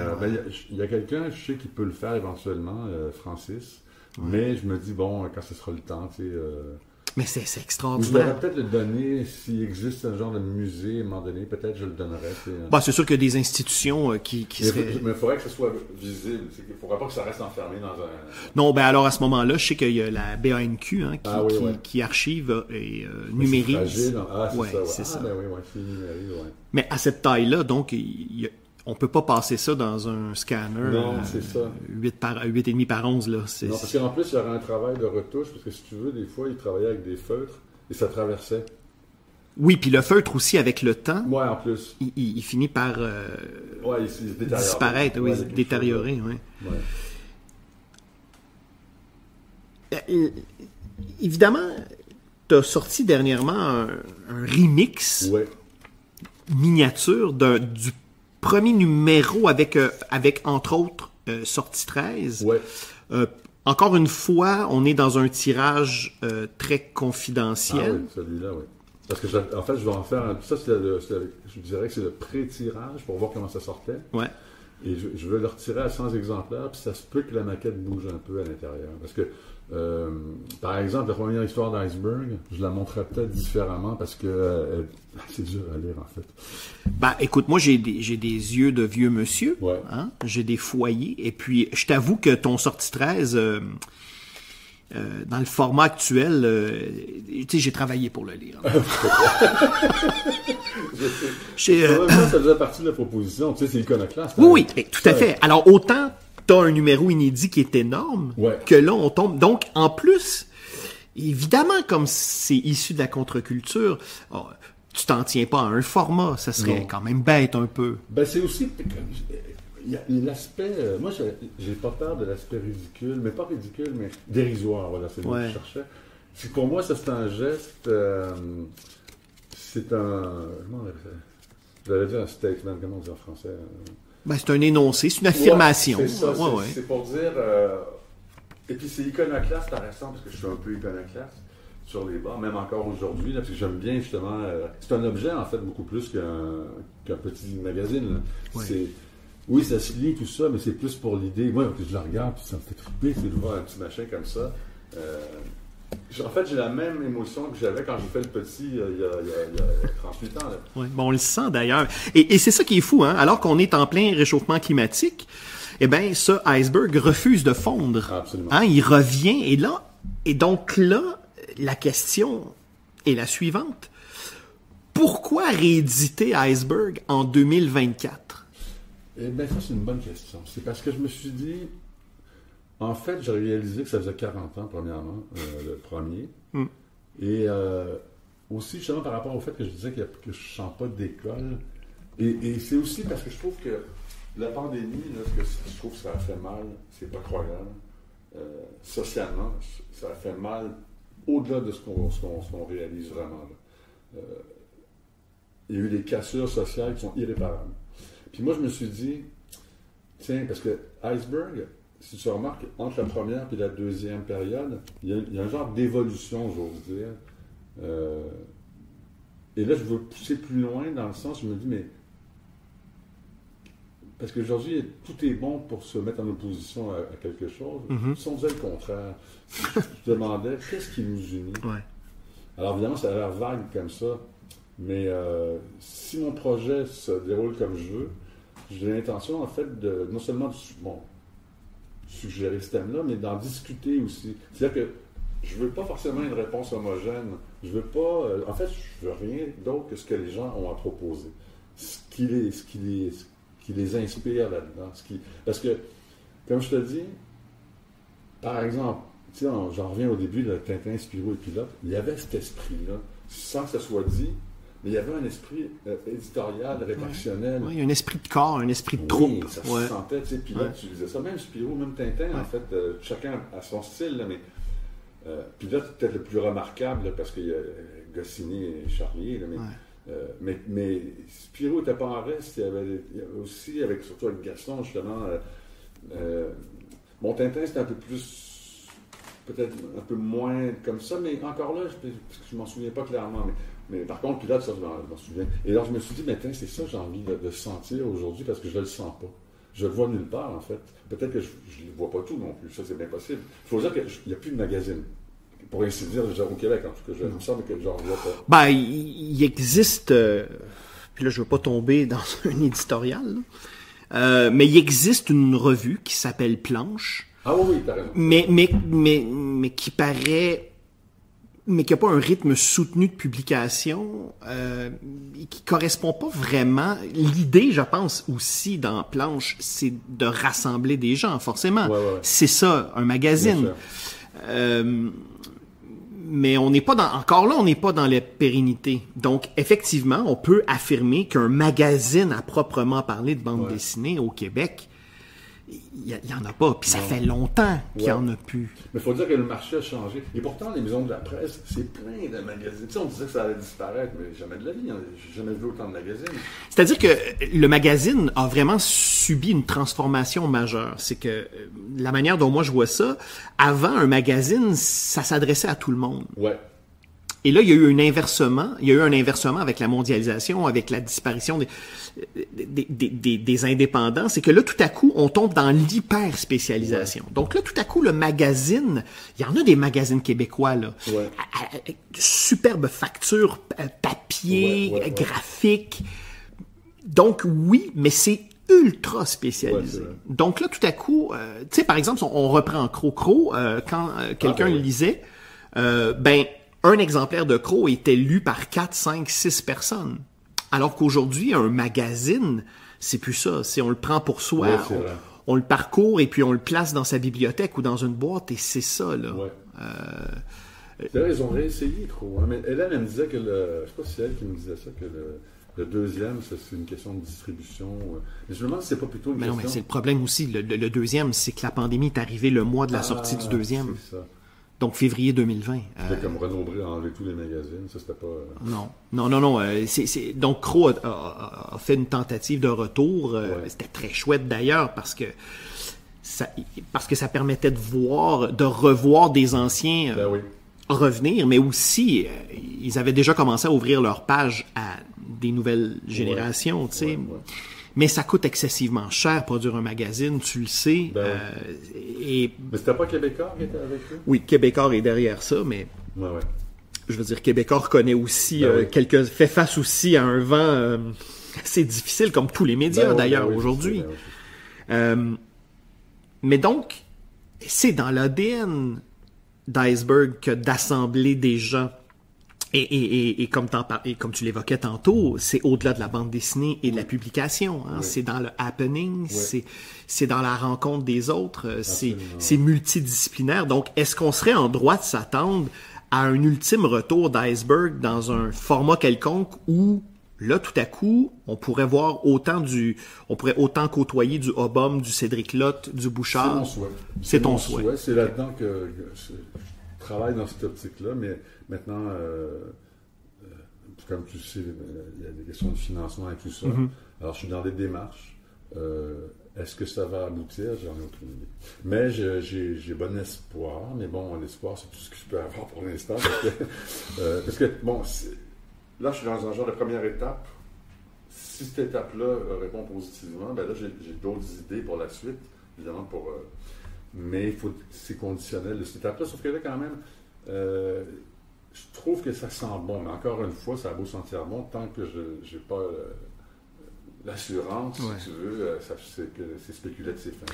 il y a quelqu'un, je sais, qui peut le faire éventuellement, Francis. Ouais. Mais je me dis, bon, quand ce sera le temps, tu sais... Mais c'est extraordinaire. Je devrais peut-être le donner, s'il existe un genre de musée, à un moment donné, peut-être je le donnerais. C'est sûr qu'il y a des institutions qui seraient... Mais il faudrait que ce soit visible. Il ne faudrait pas que ça reste enfermé dans un... Non, alors à ce moment-là, je sais qu'il y a la BANQ qui archive et numérise. C'est fragile. C'est ça. Ben oui, c'est numérique, Mais à cette taille-là, donc, on ne peut pas passer ça dans un scanner. Non, c'est ça. 8,5 par 11, là. Non, parce qu'en plus, il y aurait un travail de retouche, parce que si tu veux, des fois, il travaillait avec des feutres, et ça traversait. Oui, puis le feutre aussi, avec le temps, en plus. Il finit par il disparaître, détériorer. Évidemment, tu as sorti dernièrement un remix miniature du premier numéro avec entre autres, Sortie 13. Encore une fois, on est dans un tirage très confidentiel. Ah oui, celui-là, oui. Parce que, en fait, je vais en faire... Ça, je dirais que c'est le pré-tirage pour voir comment ça sortait. Ouais. Et je veux le retirer à 100 exemplaires, puis ça se peut que la maquette bouge un peu à l'intérieur. Parce que, par exemple, la première histoire d'Iceberg, je la montrerai peut-être différemment parce que c'est dur à lire, en fait. Écoute, moi, j'ai des yeux de vieux monsieur. Hein? J'ai des foyers. Et puis, je t'avoue que ton Sortie 13... dans le format actuel, j'ai travaillé pour le lire. Ça faisait partie de la proposition. Tu sais, c'est iconoclaste. Oui, tout à fait. Alors, autant tu as un numéro inédit qui est énorme, que là, on tombe... Donc, en plus, évidemment, comme c'est issu de la contre-culture, tu t'en tiens pas à un format. Ça serait quand même bête un peu. C'est aussi... Il y a l'aspect... moi, j'ai pas peur de l'aspect ridicule, mais pas ridicule, mais dérisoire, voilà, c'est le mot que je cherchais. Pour moi, ça, c'est un geste... c'est un... Comment on appelle ça? J'allais dire un statement, comment on dit en français? C'est un énoncé, c'est une affirmation. C'est ça, c'est pour dire... Et puis, c'est iconoclaste, par exemple, parce que je suis un peu iconoclaste sur les bords, même encore aujourd'hui, parce que j'aime bien, justement... c'est un objet, en fait, beaucoup plus qu'un petit magazine. Oui, ça se lit, tout ça, mais c'est plus pour l'idée. Moi, je la regarde, puis ça me fait triper, c'est de voir un petit machin comme ça. En fait, j'ai la même émotion que j'avais quand j'ai fait le petit il y a 38 ans. Là. Oui, on le sent d'ailleurs. Et c'est ça qui est fou, hein? Alors qu'on est en plein réchauffement climatique, ce Iceberg refuse de fondre. Absolument. Hein? Il revient, et donc là, la question est la suivante. Pourquoi rééditer Iceberg en 2024? Ça, c'est une bonne question. C'est parce que je me suis dit... En fait, j'ai réalisé que ça faisait 40 ans, premièrement, le premier. Et aussi, justement, par rapport au fait que je disais que je ne sens pas d'école, et c'est aussi parce que je trouve que la pandémie, là, ce que je trouve que ça a fait mal, c'est pas croyable. Socialement, ça a fait mal au-delà de ce qu'on réalise vraiment. Il y a eu des cassures sociales qui sont irréparables. Puis moi, je me suis dit, tiens, parce que Iceberg, si tu remarques, entre la première et la deuxième période, il y a un genre d'évolution, j'ose dire. Et là, je veux pousser plus loin dans le sens, je me dis, mais parce qu'aujourd'hui, tout est bon pour se mettre en opposition à quelque chose. Si on disait le contraire, si je te demandais qu'est-ce qui nous unit. Ouais. Alors évidemment, ça a l'air vague comme ça, mais si mon projet se déroule comme je veux, j'ai l'intention, en fait, de non seulement suggérer ce thème-là, mais d'en discuter aussi. C'est-à-dire que je ne veux pas forcément une réponse homogène. Je veux pas... en fait, je veux rien d'autre que ce que les gens ont à proposer. Ce qui les inspire là-dedans. Parce que, comme je te dis, par exemple, j'en reviens au début de Tintin, Spirou et Pilote, il y avait cet esprit-là, sans que ça soit dit, mais il y avait un esprit éditorial, rédactionnel. Oui, il y a un esprit de corps, un esprit de troupe. Oui, ça se sentait, puis là, tu disais ça, même Spirou, même Tintin, en fait, chacun a son style, là, mais puis là, c'est peut-être le plus remarquable, là, parce qu'il y a Goscinny et Charlier, là, mais Spirou n'était pas en reste, il y avait aussi, surtout avec Gaston, justement, bon, Tintin, c'était un peu plus, peut-être un peu moins comme ça, mais encore là, je m'en souviens pas clairement, mais par contre, puis là, ça, je m'en souviens. Et alors, je me suis dit, mais c'est ça que j'ai envie de sentir aujourd'hui, parce que je ne le sens pas. Je le vois nulle part, en fait. Peut-être que je ne vois pas tout non plus, ça, c'est bien possible. Il faut dire qu'il n'y a plus de magazine. Pour ainsi dire, au Québec, en tout cas, il me semble que j'en vois pas. Ben, il existe, puis là, je veux pas tomber dans un éditorial, mais il existe une revue qui s'appelle Planche. Ah oui, t'as raison. Mais qui paraît, mais qui n'a pas un rythme soutenu de publication, et qui correspond pas vraiment. L'idée, je pense, aussi, dans Planche, c'est de rassembler des gens, forcément. Ouais. C'est ça, un magazine. Mais on n'est pas encore là, on n'est pas dans la pérennité. Donc, effectivement, on peut affirmer qu'un magazine à proprement parler de bande dessinée au Québec, il y en a pas. Puis ça fait longtemps qu'il y en a plus. Mais il faut dire que le marché a changé. Et pourtant, les maisons de la presse, c'est plein de magazines. Tu sais, on disait que ça allait disparaître, mais jamais de la vie. J'ai jamais vu autant de magazines. C'est-à-dire que le magazine a vraiment subi une transformation majeure. C'est que la manière dont moi je vois ça, avant, un magazine, ça s'adressait à tout le monde. Ouais. Et là, il y a eu un inversement. Il y a eu un inversement avec la mondialisation, avec la disparition des indépendants. C'est que là, tout à coup, on tombe dans l'hyper-spécialisation. Ouais. Donc là, tout à coup, le magazine, il y en a des magazines québécois, là. Ouais. Superbe facture, papier, graphique. Donc oui, mais c'est ultra spécialisé. Donc là, tout à coup, tu sais, par exemple, on reprend Croc, quand quelqu'un le lisait, un exemplaire de Croc était lu par 4, 5, 6 personnes. Alors qu'aujourd'hui, un magazine, c'est plus ça. On le prend pour soi, on le parcourt et puis on le place dans sa bibliothèque ou dans une boîte et c'est ça, là. Ouais. D'ailleurs, ils ont réessayé Croc. Hein, mais Hélène, elle me disait que je sais pas si c'est elle qui me disait ça, que le deuxième, c'est une question de distribution. Mais je me demande si c'est pas plutôt une question... Non, mais c'est le problème aussi. Le deuxième, c'est que la pandémie est arrivée le mois de la sortie du deuxième. C'est ça. Donc, février 2020. C'était comme Renaud Bré a enlevé tous les magazines. Ça, c'était pas... Non. Donc, Croc a fait une tentative de retour. C'était très chouette, d'ailleurs, parce que ça permettait de revoir des anciens revenir, mais aussi, ils avaient déjà commencé à ouvrir leur page à des nouvelles générations, tu sais. Mais ça coûte excessivement cher produire un magazine, tu le sais. Mais c'était pas Québécois qui était avec eux? Oui, Québécois est derrière ça, mais je veux dire, Québécois connaît aussi fait face aussi à un vent assez difficile, comme tous les médias d'ailleurs aujourd'hui. Mais donc, c'est dans l'ADN d'Iceberg que d'assembler des gens. Et comme tu l'évoquais tantôt, c'est au-delà de la bande dessinée et de la publication. Hein. C'est dans le happening, c'est dans la rencontre des autres, c'est multidisciplinaire. Donc, est-ce qu'on serait en droit de s'attendre à un ultime retour d'iceberg dans un format quelconque où, là, tout à coup, on pourrait voir on pourrait autant côtoyer du Hobom, du Cédric Lotte, du Bouchard. C'est mon souhait. C'est ton souhait. C'est là-dedans que je travaille dans cette optique-là, mais maintenant, comme tu sais, il y a des questions de financement et tout ça. Alors, je suis dans des démarches. Est-ce que ça va aboutir? J'en ai aucune idée. Mais j'ai bon espoir. Mais bon, l'espoir, c'est tout ce que je peux avoir pour l'instant. Parce que bon, là, je suis dans un genre de première étape. Si cette étape-là répond positivement, ben là, j'ai d'autres idées pour la suite, évidemment, mais c'est conditionnel de cette étape-là. Sauf que là, quand même, je trouve que ça sent bon. Mais encore une fois, ça a beau sentir bon tant que je n'ai pas l'assurance, si tu veux, c'est spéculatif. Hein.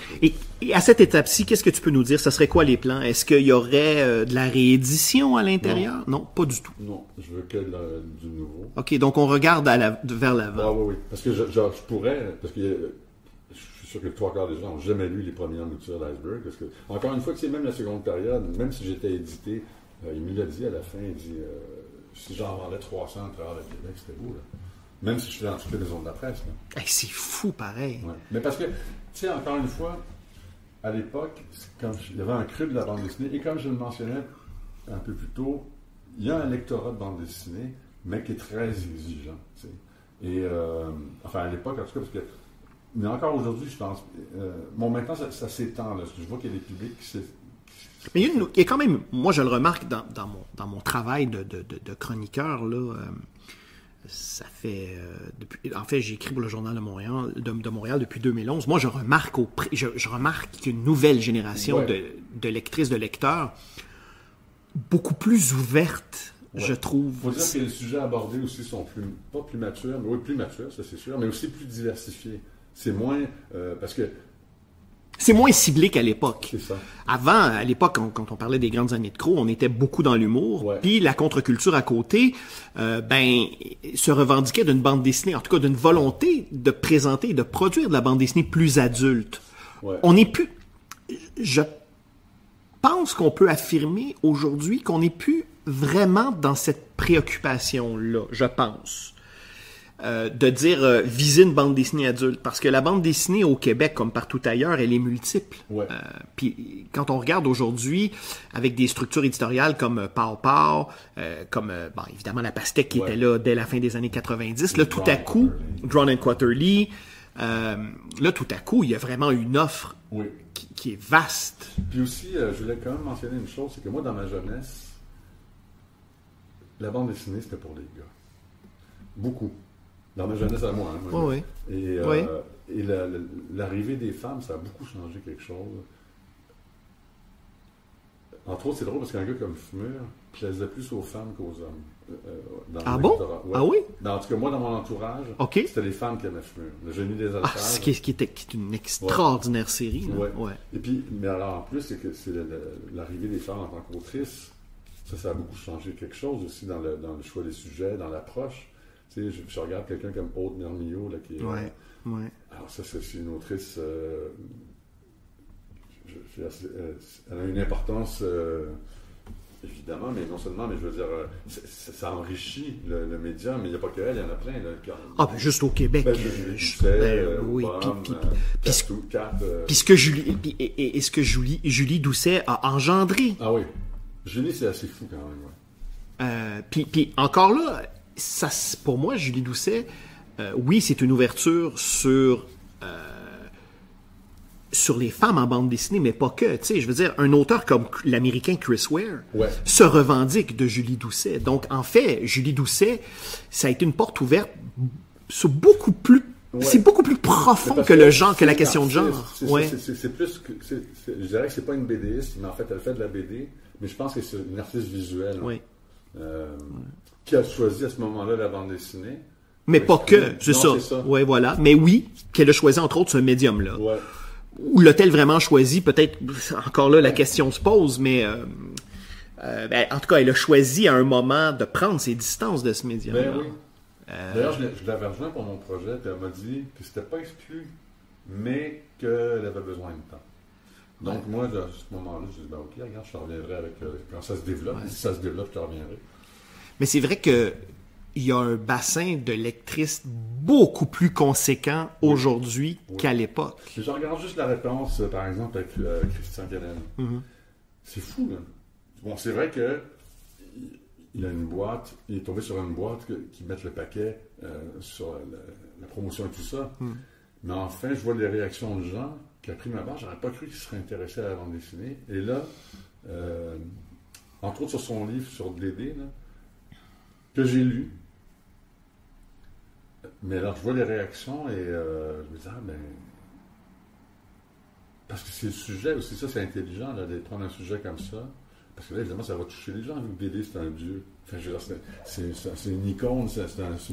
Et à cette étape-ci, qu'est-ce que tu peux nous dire? Ça serait quoi les plans? Est-ce qu'il y aurait de la réédition à l'intérieur? Non, pas du tout. Non, je veux que du nouveau. OK, donc on regarde vers l'avant. Ah oui. Parce que je pourrais, parce que je suis sûr que 3/4 des gens n'ont jamais lu les premières moutures d'iceberg. Parce que, encore une fois, que c'est même la seconde période, même si j'étais édité, il me l'a dit à la fin, il dit si j'en vendais 300 à travers le Québec, c'était beau, là. Même si je suis dans toutes les maisons de la presse. Hey, c'est fou, pareil. Ouais. Mais parce que, tu sais, encore une fois, à l'époque, il y avait un cru de la bande dessinée, et comme je le mentionnais un peu plus tôt, il y a un lectorat de bande dessinée, mais qui est très exigeant. Tu sais. Et, enfin, à l'époque, en tout cas, parce que, mais encore aujourd'hui, je pense, bon, maintenant, ça s'étend, là, parce que je vois qu'il y a des publics qui mais il y a quand même, moi, je le remarque dans mon travail de chroniqueur, là, ça fait en fait, j'ai écrit pour le Journal de Montréal depuis 2011. Moi, je remarque qu'il y a une nouvelle génération de lectrices, de lecteurs beaucoup plus ouvertes, je trouve. Il faut dire que les sujets abordés aussi sont pas plus matures, mais oui, plus matures, ça c'est sûr, mais aussi plus diversifiés. C'est moins parce que c'est moins ciblé qu'à l'époque. C'est ça. Avant, à l'époque, quand on parlait des grandes années de Crow, on était beaucoup dans l'humour. Puis la contre-culture à côté, se revendiquait d'une bande dessinée, en tout cas d'une volonté de présenter et de produire de la bande dessinée plus adulte. Ouais. On n'est plus... Je pense qu'on peut affirmer aujourd'hui qu'on n'est plus vraiment dans cette préoccupation-là, je pense. De dire viser une bande dessinée adulte, parce que la bande dessinée au Québec, comme partout ailleurs, elle est multiple. Ouais. Puis quand on regarde aujourd'hui, avec des structures éditoriales comme Pow Pow, comme bon, évidemment la Pastèque qui était là dès la fin des années 90, là tout à coup, Drawn and Quarterly, là tout à coup, il y a vraiment une offre qui est vaste. Puis aussi, je voulais quand même mentionner une chose, c'est que moi, dans ma jeunesse, la bande dessinée, c'était pour les gars. Beaucoup. Dans ma jeunesse à moi. Hein, oui. Et l'arrivée des femmes, ça a beaucoup changé quelque chose. Entre autres, c'est drôle parce qu'un gars comme Fumur plaisait plus aux femmes qu'aux hommes. Ah bon? Ah oui? En tout cas, moi, dans mon entourage, c'était les femmes qui aimaient Fumur. Le génie des alphages. Ce qui est une extraordinaire série. Ouais. Et puis, mais alors en plus, c'est que c'est l'arrivée des femmes en tant qu'autrices. Ça a beaucoup changé quelque chose aussi dans le choix des sujets, dans l'approche. Tu sais, je regarde quelqu'un comme Aude Mermillot, là, qui est... Alors ça, c'est une autrice... elle a une importance, évidemment, mais non seulement, mais je veux dire, ça enrichit le média, mais il n'y a pas qu'elle, il y en a plein. Là, juste au Québec. Oui. Puis ce que Julie Doucet a engendré. Ah oui. Julie, c'est assez fou quand même. Puis encore là, ça, pour moi, Julie Doucet, oui, c'est une ouverture sur les femmes en bande dessinée, mais pas que. Tu sais, je veux dire, un auteur comme l'Américain Chris Ware se revendique de Julie Doucet. Donc, en fait, Julie Doucet, ça a été une porte ouverte sur beaucoup plus... C'est beaucoup plus profond que le genre, que la question de genre. C'est plus que... je dirais que c'est pas une BDiste, mais en fait, elle fait de la BD, mais je pense que c'est une artiste visuelle. Qui a choisi à ce moment-là la bande dessinée. Mais pas que, c'est ça. Ouais, voilà. Mais oui, qu'elle a choisi entre autres ce médium-là. Ouais. Ou l'a-t-elle vraiment choisi? Peut-être, encore là, la question se pose, mais en tout cas, elle a choisi à un moment de prendre ses distances de ce médium-là. Ben oui. D'ailleurs, je l'avais rejoint pour mon projet, puis elle m'a dit que c'était pas exclu, mais qu'elle avait besoin de temps. Donc, moi, à ce moment-là, je dis, ben, OK, regarde, je te reviendrai avec quand ça se développe. Et si ça se développe, je te reviendrai. Mais c'est vrai que il y a un bassin de lectrices beaucoup plus conséquent aujourd'hui qu'à l'époque. Si je regarde juste la réponse, par exemple, avec Christian Canel. C'est fou, là. Bon, c'est vrai que il a une boîte, il est tombé sur une boîte qui met le paquet sur la promotion et tout ça. Mais enfin, je vois les réactions de gens qui, à prime abord, j'aurais pas cru qu'ils seraient intéressés à la bande dessinée. Et là, entre autres sur son livre sur Dédé, là, que j'ai lu. Mais alors, je vois les réactions et je me dis, ah ben. Parce que c'est le sujet aussi, ça, c'est intelligent, là, de prendre un sujet comme ça. Parce que là, évidemment, ça va toucher les gens, vu que Dédé, c'est un dieu. Enfin, je veux dire, c'est une icône, c'est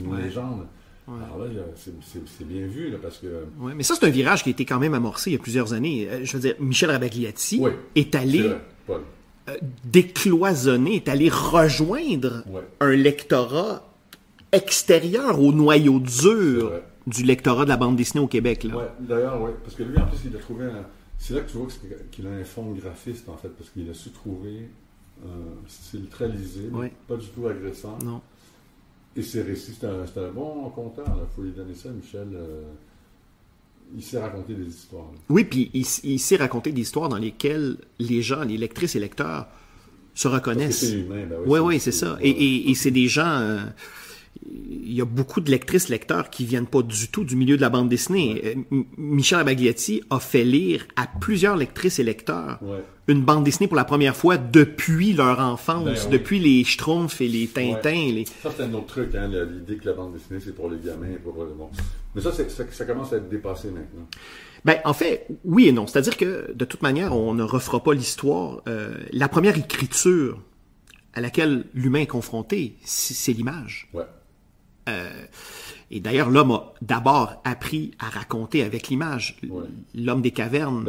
une légende. Ouais. Alors là, c'est bien vu, là, parce que... Oui, mais ça, c'est un virage qui a été quand même amorcé il y a plusieurs années. Je veux dire, Michel Rabagliati est allé décloisonner, est allé rejoindre un lectorat extérieur au noyau dur du lectorat de la bande dessinée au Québec. Oui, d'ailleurs, oui. Parce que lui, en plus, il a trouvé c'est là que tu vois qu'il a un fond graphiste, en fait, parce qu'il a su trouver un style très lisible, pas du tout agressant. Non. Et ses récits, c'était un bon conteur. Il faut lui donner ça, Michel. Il sait raconter des histoires. Là. Oui, puis il sait raconter des histoires dans lesquelles les gens, les lectrices et lecteurs se reconnaissent. Parce que c'est humain, ben oui, c'est ça. Et c'est des gens... il y a beaucoup de lectrices, lecteurs qui viennent pas du tout du milieu de la bande dessinée. Michel Rabagliati a fait lire à plusieurs lectrices et lecteurs une bande dessinée pour la première fois depuis leur enfance, depuis les Schtroumpfs et les Tintins. Ça, c'est un autre truc, hein, l'idée que la bande dessinée, c'est pour les gamins. Bon. Mais ça commence à être dépassé maintenant. Ben, en fait, oui et non. C'est-à-dire que, de toute manière, on ne refera pas l'histoire. La première écriture à laquelle l'humain est confronté, c'est l'image. Et d'ailleurs, l'homme a d'abord appris à raconter avec l'image. L'homme des cavernes,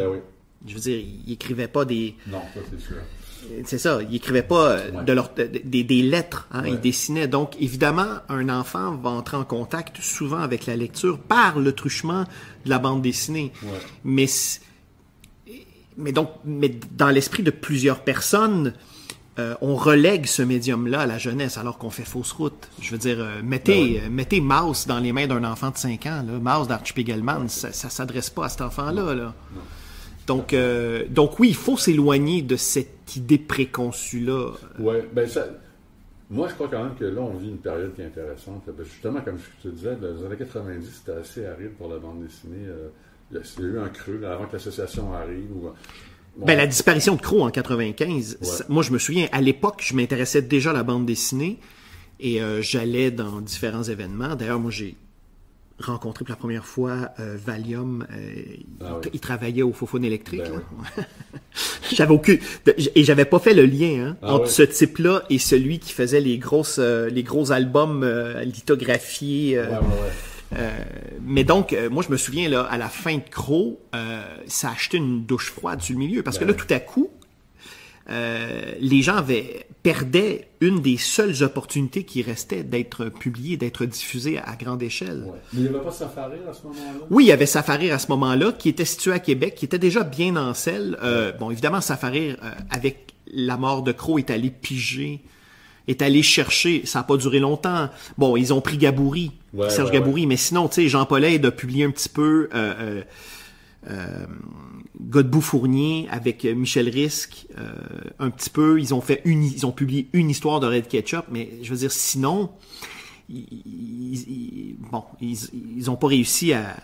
je veux dire, il écrivait pas des... Non, ça c'est sûr. C'est ça, il écrivait pas des lettres, hein, il dessinait. Donc, évidemment, un enfant va entrer en contact souvent avec la lecture par le truchement de la bande dessinée. Mais dans l'esprit de plusieurs personnes, on relègue ce médium-là à la jeunesse alors qu'on fait fausse route. Je veux dire, mettez Maus dans les mains d'un enfant de 5 ans. Là. Maus d'Art Spiegelman, ça s'adresse pas à cet enfant-là. Là. Donc oui, il faut s'éloigner de cette idée préconçue-là. Oui, ben ça... Moi, je crois quand même que là, on vit une période qui est intéressante. Justement, comme je te disais, dans les années 90, c'était assez aride pour la bande dessinée. Il y a eu un creux là, avant que l'association arrive. Ben, la disparition de Crow en 95, moi je me souviens, à l'époque, je m'intéressais déjà à la bande dessinée et j'allais dans différents événements. D'ailleurs, moi j'ai rencontré pour la première fois Valium. Il travaillait au Faux-Phone électrique. J'avais pas fait le lien entre ce type-là et celui qui faisait les gros albums lithographiés. Mais donc, moi, je me souviens, là, à la fin de Crow, ça a acheté une douche froide sur le milieu. Parce que là, tout à coup, les gens perdaient une des seules opportunités qui restait d'être publiées, d'être diffusées à grande échelle. Mais il n'y avait pas Safarir à ce moment-là? Oui, il y avait Safarir à ce moment-là, qui était situé à Québec, qui était déjà bien en selle. Bon, évidemment, Safarir, avec la mort de Crow, est allé piger, est allé chercher, ça n'a pas duré longtemps. Bon, ils ont pris Gaboury, Serge Gaboury, mais sinon, tu sais, Jean Paulhaide a publié un petit peu Godbout-Fournier avec Michel Risque, un petit peu. Ils ont publié une histoire de Red Ketchup, mais je veux dire, sinon, ils ont pas réussi à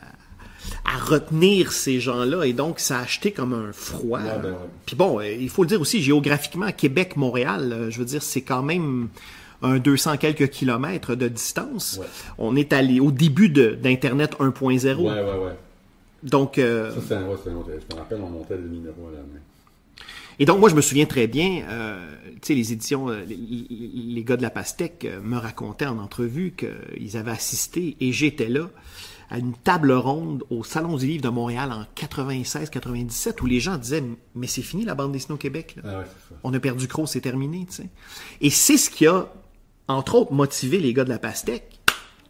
retenir ces gens-là, et donc ça a acheté comme un froid. Puis bon, il faut le dire aussi, géographiquement, Québec-Montréal, je veux dire, c'est quand même un 200 quelques kilomètres de distance. On est allé au début d'Internet 1.0. Donc... ça, c'est un autre. Je me rappelle, on montait des numéros à la main. Et donc, moi, je me souviens très bien, tu sais, les éditions, les gars de la Pastèque me racontaient en entrevue qu'ils avaient assisté, et j'étais là, à une table ronde au Salon du Livre de Montréal en 96-97, où les gens disaient « Mais c'est fini la bande dessinée au Québec. Là. On a perdu Crow, c'est terminé. » tu sais. Et c'est ce qui a, entre autres, motivé les gars de la Pastèque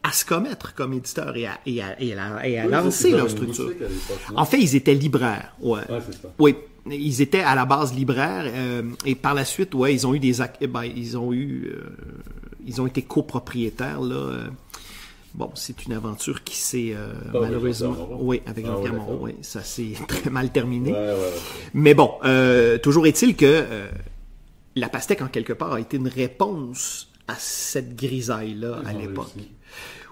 à se commettre comme éditeur et à lancer leur structure. Boutique à l'époque, En fait, ils étaient libraires. Ouais. C'est ça. Oui, ils étaient à la base libraires et par la suite, ouais, ils ont été copropriétaires là. Bon, c'est une aventure qui s'est malheureusement, oui, avec Jean-Pierre Moreau, oui, ça s'est très mal terminé. Ouais. Mais bon, toujours est-il que la pastèque en quelque part a été une réponse à cette grisaille-là à l'époque. Réussi.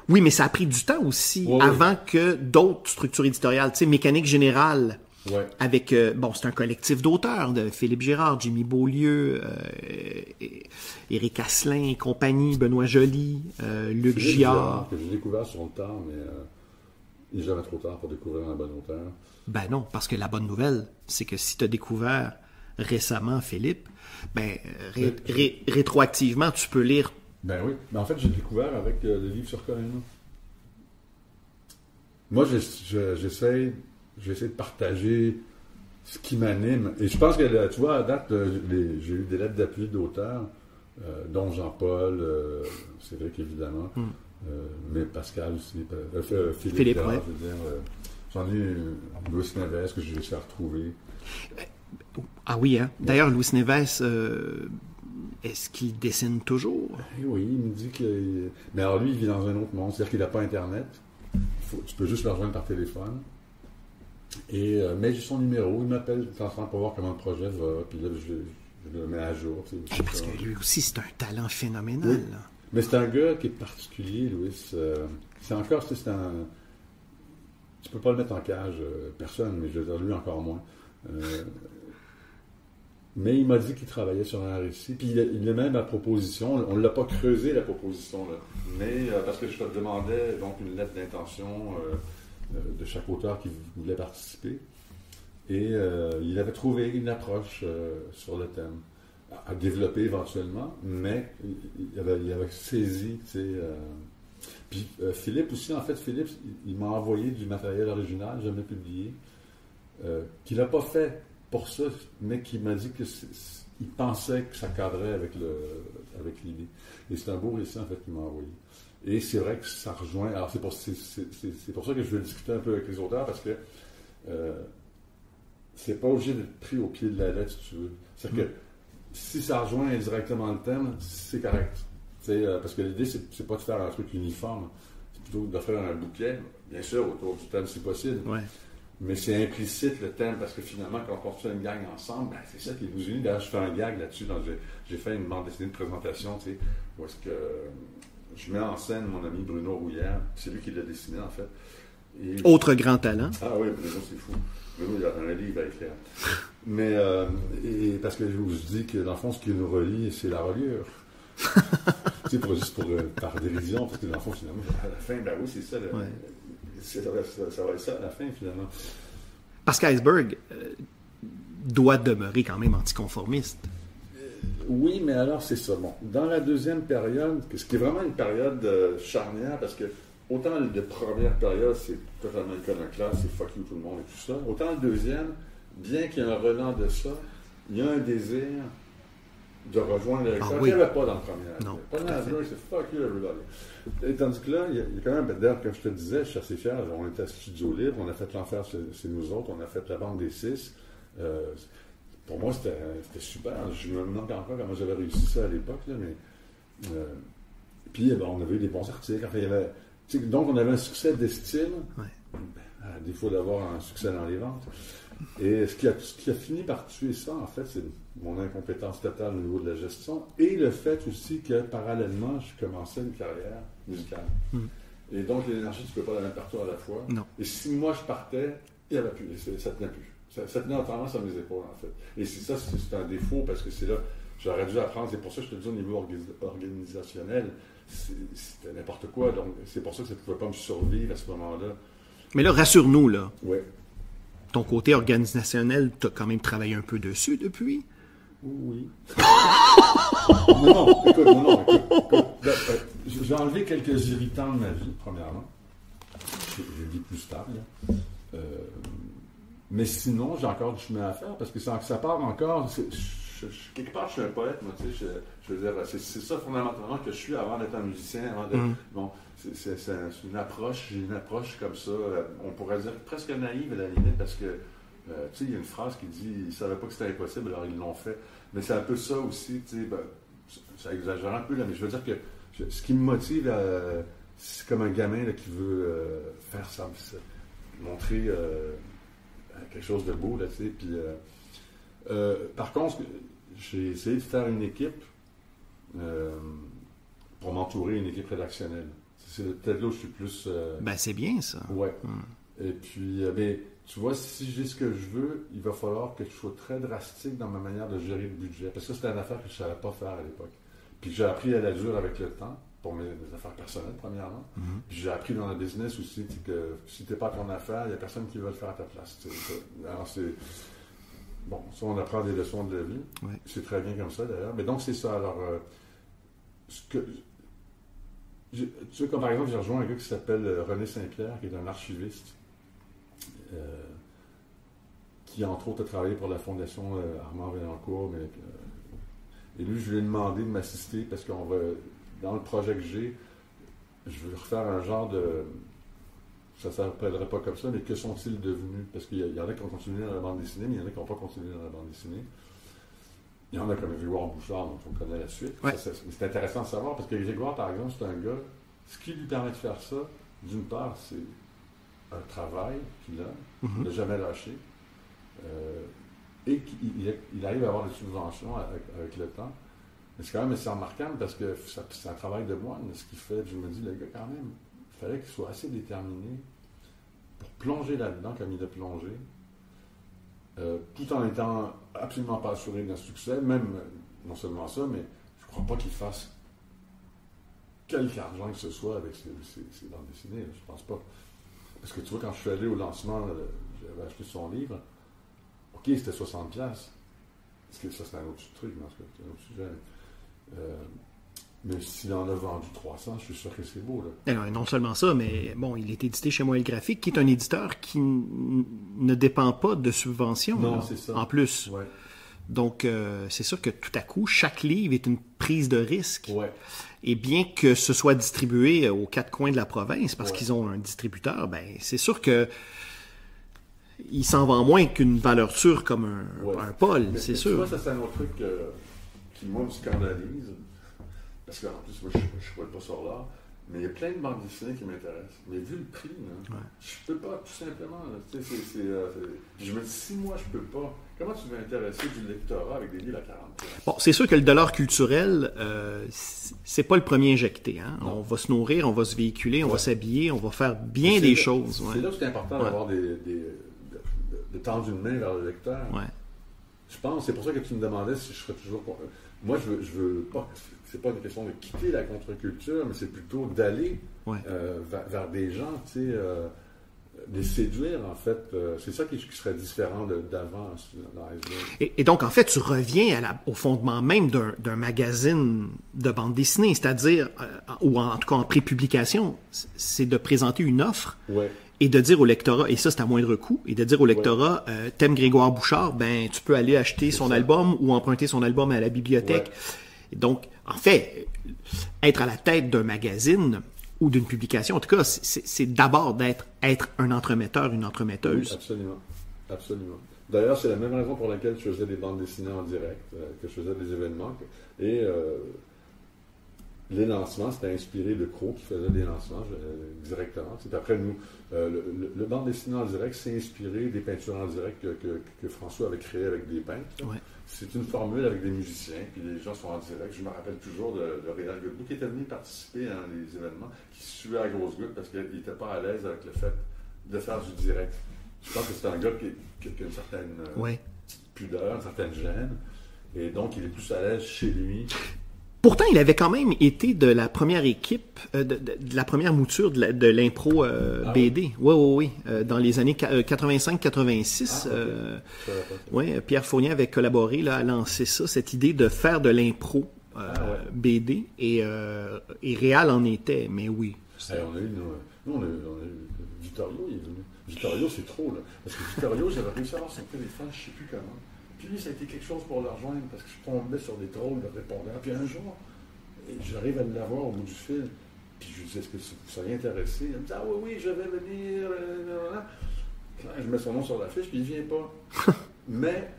Oui, mais ça a pris du temps aussi avant que d'autres structures éditoriales, tu sais, Mécanique Générale. Ouais. Avec, c'est un collectif d'auteurs de Philippe Gérard, Jimmy Beaulieu, Éric Asselin et compagnie, Benoît Joly, Luc Giard. Que j'ai découvert sur le tard, mais il n'est jamais trop tard pour découvrir un bon auteur. Ben non, parce que la bonne nouvelle, c'est que si tu as découvert récemment Philippe, rétroactivement, tu peux lire. Ben oui, mais en fait, j'ai découvert avec le livre sur Corinne. Moi, j'essaie de partager ce qui m'anime. Et je pense que, tu vois, à date, j'ai eu des lettres d'appui d'auteurs, dont Jean-Paul, Cédric évidemment, mais Pascal aussi, Philippe Gard, ouais. je veux dire. J'en ai eu Louis Neves que je vais faire retrouver. Ah oui, hein? D'ailleurs, Louis Neves, est-ce qu'il dessine toujours? Oui, il me dit que... Mais alors lui, il vit dans un autre monde, c'est-à-dire qu'il n'a pas Internet. Tu peux juste le rejoindre par téléphone. Mais j'ai son numéro, il m'appelle de temps en temps pour voir comment le projet va, puis là, je le mets à jour. Parce que lui aussi, c'est un talent phénoménal. Oui. Mais c'est un gars qui est particulier, Louis. C'est un... Tu peux pas le mettre en cage, personne, mais je veux dire, lui encore moins. Mais il m'a dit qu'il travaillait sur un récit, puis il a même la proposition, on ne l'a pas creusé la proposition, là, mais parce que je te demandais donc une lettre d'intention de chaque auteur qui voulait participer, et il avait trouvé une approche sur le thème, à développer éventuellement, mais il avait saisi, tu sais... Puis Philippe aussi, en fait, il m'a envoyé du matériel original, jamais publié, qu'il n'a pas fait pour ça, mais qui m'a dit qu'il pensait que ça cadrait avec l'idée. Et c'est un beau récit, en fait, qu'il m'a envoyé. Et c'est vrai que ça rejoint... Alors, c'est pour ça que je veux discuter un peu avec les auteurs, parce que c'est pas obligé d'être pris au pied de la lettre, si tu veux. C'est-à-dire que si ça rejoint indirectement le thème, c'est correct. Parce que l'idée, c'est pas de faire un truc uniforme, c'est plutôt de faire un bouquet, bien sûr, autour du thème si possible. Ouais. Mais c'est implicite le thème, parce que finalement, quand on fait une gang ensemble, c'est ça qui vous unit. D'ailleurs, je fais un gag là-dessus. Donc j'ai fait une bande dessinée de présentation, tu sais, où est-ce que je mets en scène mon ami Bruno Rouillère. C'est lui qui l'a dessiné, en fait. Autre grand talent. Ah oui, Bruno, c'est fou. Bruno, il a un livre à écrire. Mais, parce que je vous dis que, dans le fond, ce qui nous relie, c'est la reliure. Tu sais, par dérision, parce que, dans le fond, finalement, à la fin, ben oui, c'est ça. Ça va être ça à la fin, finalement. Parce qu'Iceberg doit demeurer quand même anticonformiste. Oui, mais alors c'est ça. Bon, dans la deuxième période, ce qui est vraiment une période charnière, parce que autant la première période, c'est totalement iconoclaste, c'est fuck you tout le monde et tout ça, autant la deuxième, bien qu'il y ait un relan de ça, il y a un désir de rejoindre le lecteur. Il n'y avait pas dans le premier. Non, pas dans la deuxième, c'est fuck you everybody. Et tandis que là, il y a quand même, d'ailleurs, comme je te disais, je suis assez fier, on était à Studio Libre, on a fait L'Enfer, c'est nous autres, on a fait La Bande des Six. Pour moi, c'était super. Je me demande encore comment j'avais réussi ça à l'époque, là, mais... puis, on avait eu des bons articles. Enfin, donc, on avait un succès d'estime, à défaut d'avoir un succès dans les ventes. Et ce qui a fini par tuer ça, en fait, c'est mon incompétence totale au niveau de la gestion et le fait aussi que, parallèlement, je commençais une carrière musicale. Et donc, l'énergie, tu ne peux pas la mettre partout à la fois. Non. Et si moi, je partais, il n'y avait plus. Ça ne tenait plus. Ça tenait en tendance à mes épaules, en fait. Et ça, c'est un défaut parce que c'est là, j'aurais dû apprendre. C'est pour ça que je te dis au niveau organisationnel, c'était n'importe quoi. Donc, c'est pour ça que ça ne pouvait pas me survivre à ce moment-là. Mais là, rassure-nous, là. Oui. Ton côté organisationnel, tu as quand même travaillé un peu dessus depuis? Oui. non, écoute. J'ai enlevé quelques irritants de ma vie, premièrement. J'ai une vie plus stable. Mais sinon, j'ai encore du chemin à faire parce que ça part encore. Je quelque part, je suis un poète, moi, tu sais, je veux dire, c'est ça fondamentalement que je suis avant d'être un musicien, bon, c'est une approche, j'ai une approche comme ça, on pourrait dire presque naïve à la limite, parce que, tu sais, il y a une phrase qui dit, ils ne savaient pas que c'était impossible, alors ils l'ont fait, mais c'est un peu ça aussi, tu sais, ben, ça exagère un peu, là, mais je veux dire que ce qui me motive, c'est comme un gamin là, qui veut faire ça, montrer quelque chose de beau, là, tu sais, puis... par contre, j'ai essayé de faire une équipe pour m'entourer, une équipe rédactionnelle. C'est peut-être là où je suis plus... Ben, c'est bien, ça. Ouais. Et puis, ben, tu vois, si j'ai ce que je veux, il va falloir que je sois très drastique dans ma manière de gérer le budget. Parce que c'était une affaire que je ne savais pas faire à l'époque. Puis j'ai appris à la dure avec le temps, pour mes affaires personnelles, premièrement. Puis j'ai appris dans le business aussi que si tu n'es pas à ton affaire, il n'y a personne qui va le faire à ta place. Alors, c'est... Bon, ça, on apprend des leçons de la vie. Oui. C'est très bien comme ça, d'ailleurs. Mais donc, c'est ça. Alors, tu sais, comme par exemple, j'ai rejoint un gars qui s'appelle René Saint-Pierre, qui est un archiviste, qui, entre autres, a travaillé pour la Fondation Armand Vaillancourt. Et lui, je lui ai demandé de m'assister parce qu'on va, dans le projet que j'ai, je veux refaire un genre de... Ça ne s'appellerait pas comme ça, mais que sont-ils devenus? Parce qu'il y en a qui ont continué dans la bande dessinée, mais il y en a qui n'ont pas continué dans la bande dessinée. Il y en a comme Grégoire Bouchard, dont on connaît la suite. Ouais. C'est intéressant de savoir, parce que Grégoire, par exemple, c'est un gars, ce qui lui permet de faire ça, d'une part, c'est un travail qu'il a, il n'a jamais lâché, et qu'il arrive à avoir des subventions avec le temps. Mais c'est quand même assez remarquable, parce que c'est un travail de moine, ce qu'il fait. Je me dis, le gars, quand même, il fallait qu'il soit assez déterminé pour plonger là-dedans comme il a plongé, tout en étant absolument pas assuré d'un succès, même non seulement ça, mais je ne crois pas qu'il fasse quelque argent que ce soit avec ses bandes dessinées, je pense pas. Parce que tu vois, quand je suis allé au lancement, j'avais acheté son livre, ok, c'était 60$, parce que ça c'est un autre truc, c'est un autre sujet. Mais s'il en a vendu 300, je suis sûr que c'est beau. Là. Alors, non seulement ça, mais bon, il est édité chez Moël Graphique, qui est un éditeur qui ne dépend pas de subventions. Non, là, c'est ça. En plus. Ouais. Donc, c'est sûr que tout à coup, chaque livre est une prise de risque. Ouais. Et bien que ce soit distribué aux quatre coins de la province, parce qu'ils ont un distributeur, ben c'est sûr que il s'en vend moins qu'une valeur sûre comme un Paul, c'est sûr. Tu vois, ça c'est un autre truc qui, moi, me scandalise. Parce qu'en plus, moi, je ne pas sur l'art, mais il y a plein de bandes dessinées qui m'intéressent. Mais vu le prix, là, je peux pas, tout simplement. Là, je me dis, si moi, je peux pas, comment tu veux intéresser du lectorat avec des livres à 40$? Bon, c'est sûr que le dollar culturel, c'est pas le premier injecté. Hein? On va se nourrir, on va se véhiculer, on va s'habiller, on va faire bien des choses. C'est là que c'est important d'avoir de tendre une main vers le lecteur. Ouais. Je pense, c'est pour ça que tu me demandais si je serais toujours... Moi, je veux pas... C'est pas une question de quitter la contre-culture, mais c'est plutôt d'aller vers des gens, tu sais, les séduire, en fait. C'est ça qui serait différent d'avant dans les et donc, en fait, tu reviens au fondement même d'un magazine de bande dessinée, c'est-à-dire, ou en tout cas en pré-publication, c'est de présenter une offre et de dire au lectorat, et ça c'est à moindre coût, et de dire au lectorat, t'aimes Grégoire Bouchard, ben tu peux aller acheter son album ou emprunter son album à la bibliothèque. Et donc, en fait, être à la tête d'un magazine ou d'une publication, en tout cas, c'est d'abord être un entremetteur, une entremetteuse. Oui, absolument. Absolument. D'ailleurs, c'est la même raison pour laquelle je faisais des bandes dessinées en direct, que je faisais des événements. Et les lancements, c'était inspiré de Crow qui faisait des lancements directement. C'est après nous, le bande dessinée en direct, c'est inspiré des peintures en direct que François avait créées avec des peintres. Ouais. C'est une formule avec des musiciens, puis les gens sont en direct. Je me rappelle toujours de Réal Godbout qui était venu participer à les événements, qui se suait à grosses gouttes parce qu'il n'était pas à l'aise avec le fait de faire du direct. Je pense que c'est un gars qui a une certaine pudeur, une certaine gêne, et donc il est plus à l'aise chez lui. Pourtant, il avait quand même été de la première équipe, de la première mouture de l'impro BD. Oui. Dans les années 85-86, Pierre Fournier avait collaboré là, à lancer ça, cette idée de faire de l'impro BD, et Réal en était, mais oui. On a eu Vittorio, il est venu. Vittorio, c'est trop, là. Parce que Vittorio, j'avais réussi à avoir son téléphone, je ne sais plus comment. Puis lui, ça a été quelque chose pour le rejoindre, parce que je tombais sur des drôles de répondants. Puis un jour, j'arrive à l'avoir au bout du fil. Puis je lui dis, est-ce que vous seriez intéressé? Il me dit, ah oui, je vais venir. Je mets son nom sur la fiche, puis il ne vient pas. Mais,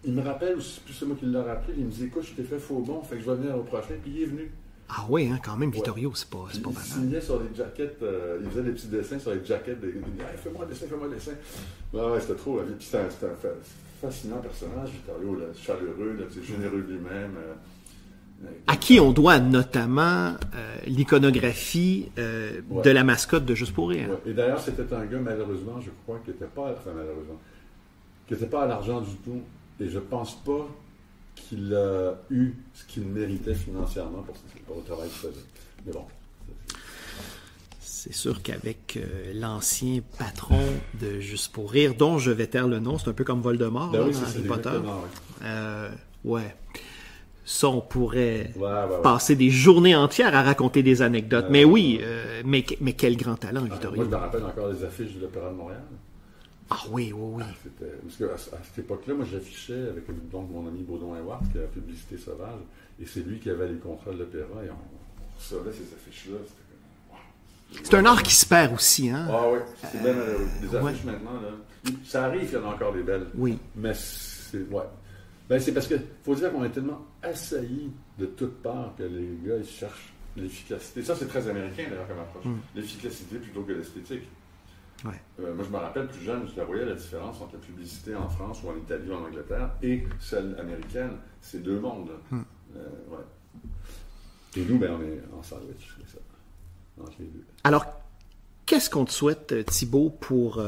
il me rappelle, ou plus c'est moi qui l'ai rappelé, il me dit, écoute, je t'ai fait faux bon, fait que je vais venir au prochain, puis il est venu. Ah oui, hein, quand même, Vittorio, c'est pas banal. Il signait sur les jackets, il faisait des petits dessins sur les jackets, il disait, hey, fais-moi un dessin. Ouais, c'était trop. Puis c'était un fascinant personnage, Vittorio, là, chaleureux, là, généreux lui-même. À qui on doit notamment l'iconographie de la mascotte de Juste pour rire. Ouais. Et d'ailleurs, c'était un gars, malheureusement, je crois, qui n'était pas à l'argent du tout. Et je pense pas qu'il a eu ce qu'il méritait financièrement pour le travail qu'il faisait. Mais bon. C'est sûr qu'avec l'ancien patron de Juste pour rire, dont je vais taire le nom, c'est un peu comme Voldemort Ben là, oui, dans Harry Potter. Ouais. Ça, on pourrait passer des journées entières à raconter des anecdotes. Mais oui, mais quel grand talent, Vittorio. Moi, je me rappelle encore les affiches de l'Opéra de Montréal. Ah oui. Parce qu'à cette époque-là, moi, j'affichais avec donc, mon ami Baudouin Ward, qui a la publicité sauvage, et c'est lui qui avait les contrats de l'opéra, et on recevait ces affiches-là. C'est un art qui se perd aussi, hein? Ah oui, c'est bien malheureux. Les affiches maintenant, là, ça arrive, il y en a encore des belles. Oui. Mais c'est... Ouais. Ben, c'est parce qu'il faut dire qu'on est tellement assaillis de toutes parts que les gars, ils cherchent l'efficacité. Ça, c'est très américain, d'ailleurs, comme approche. L'efficacité plutôt que l'esthétique. Ouais. Moi, je me rappelle plus jeune, je voyais la différence entre la publicité en France ou en Italie ou en Angleterre et celle américaine. C'est deux mondes. Ouais. Et nous, ben, on est en sandwich, c'est ça. Entre les deux. Alors, qu'est-ce qu'on te souhaite, Thibaut, pour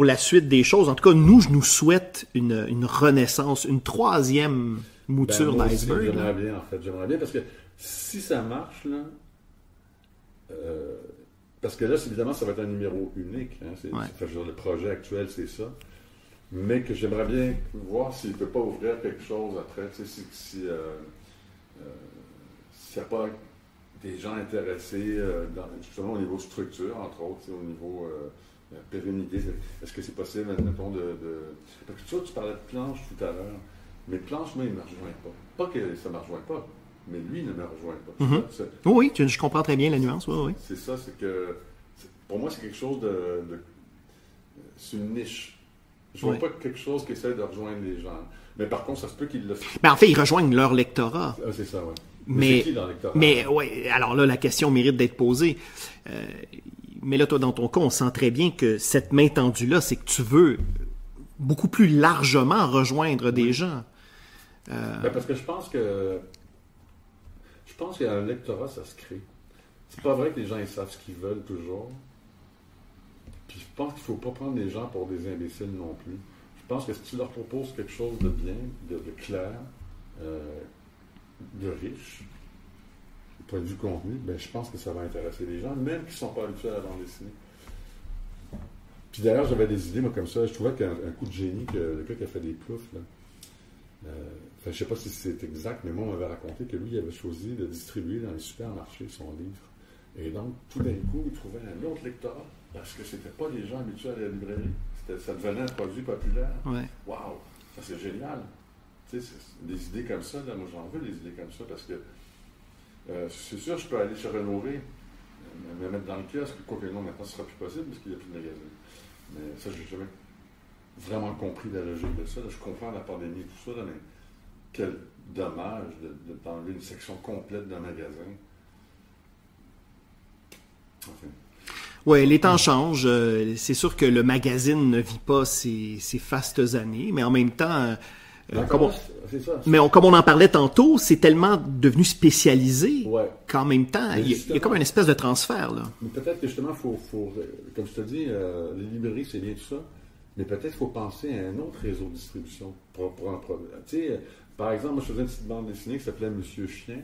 la suite des choses? En tout cas, je nous souhaite une renaissance, une troisième mouture d'iceberg. J'aimerais bien, en fait. J'aimerais bien parce que si ça marche, là... parce que là, évidemment, ça va être un numéro unique. Hein, le projet actuel, c'est ça. Mais que j'aimerais bien voir s'il ne peut pas ouvrir quelque chose après. S'il n'y a pas des gens intéressés, justement au niveau structure, entre autres, au niveau pérennité. Est-ce que c'est possible, admettons, Parce que tu parlais de Planche tout à l'heure. Mais Planche, moi, il ne me rejoint pas. Pas que ça ne me rejoint pas. Mais lui, il ne me rejoint pas. Oui, je comprends très bien la nuance. Oui. C'est ça, c'est que... Pour moi, c'est quelque chose c'est une niche. Je ne vois pas quelque chose qui essaie de rejoindre les gens. Mais par contre, ça se peut qu'ils le fassent. Ben, en fait, ils rejoignent leur lectorat. Ah, c'est ça, oui. Mais c'est qui leur lectorat? Mais oui, alors là, la question mérite d'être posée. Mais là, toi, dans ton cas, on sent très bien que cette main tendue-là, c'est que tu veux beaucoup plus largement rejoindre des gens. Ben, parce que je pense qu'un lectorat, ça se crée. C'est pas vrai que les gens ils savent ce qu'ils veulent toujours. Puis je pense qu'il ne faut pas prendre les gens pour des imbéciles non plus. Je pense que si tu leur proposes quelque chose de bien, de clair, de riche, du point de vue contenu, ben je pense que ça va intéresser les gens, même qui ne sont pas habitués à la bande dessinée. Puis d'ailleurs, j'avais des idées, moi, comme ça. Je trouvais qu'un coup de génie, que le gars qui a fait des ploufs, là, je ne sais pas si c'est exact, mais moi, on m'avait raconté que lui, il avait choisi de distribuer dans les supermarchés son livre. Et donc, tout d'un coup, il trouvait un autre lectorat, parce que c'était pas les gens habitués à la librairie. Ça devenait un produit populaire. Ouais. Waouh! Ça, c'est génial. Tu sais, des idées comme ça, là, moi, j'en veux des idées comme ça, parce que c'est sûr, je peux aller chez Renaud-Ré, me mettre dans le kiosque, quoique non, maintenant, ce sera plus possible, parce qu'il n'y a plus de magasin. Mais ça, j'ai jamais vraiment compris la logique de ça. Là, je comprends la pandémie et tout ça, là, mais quel dommage d'enlever une section complète d'un magasin. Enfin. Oui, les temps changent. C'est sûr que le magazine ne vit pas ces fastes années, mais en même temps, comme on en parlait tantôt, c'est tellement devenu spécialisé qu'en même temps, il y a comme une espèce de transfert. Là. Mais peut-être que justement, faut, comme je te dis, les librairies, c'est bien tout ça, mais peut-être qu'il faut penser à un autre réseau de distribution pour un produit. Tu sais, par exemple, moi, je faisais une petite bande dessinée qui s'appelait Monsieur Chien.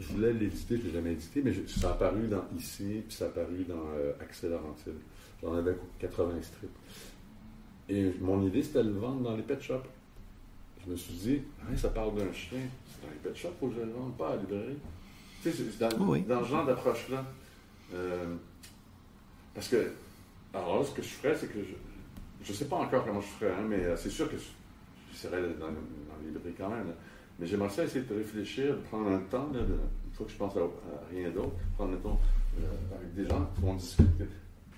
Je voulais l'éditer, je ne l'ai jamais édité, mais ça a apparu dans Ici, puis ça a apparu dans Accès Laurentide. J'en avais 80 strips. Et mon idée, c'était de le vendre dans les pet shops. Je me suis dit, hey, ça parle d'un chien, c'est dans les pet shops, il faut que je le vende, pas à la librairie. Tu sais, c'est dans ce genre d'approche-là. Parce que, alors là, ce que je ferais, c'est que je ne sais pas encore comment je ferais, hein, mais c'est sûr que j'essaierai d'en livrer quand même. Là. Mais j'aimerais ça essayer de réfléchir, de prendre un temps, là, une fois que je pense à rien d'autre, prendre le temps avec des gens qui vont discuter.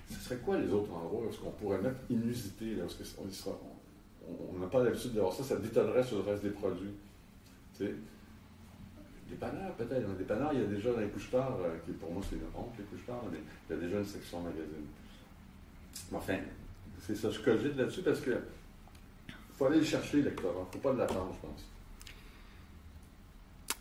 Ce serait quoi les autres endroits où est-ce qu'on pourrait mettre inusité, là, parce qu'on n'a pas l'habitude de voir ça, ça détonnerait sur le reste des produits. Tu sais, dépanneurs, peut-être. Dans les dépanneurs, il y a déjà dans les couche-tard, qui pour moi c'est une honte, les couche-tard, mais il y a déjà une section magazine. Enfin, c'est ça, je cogite là-dessus parce que faut aller le chercher, l'électorat. Il ne faut pas l'attendre, je pense.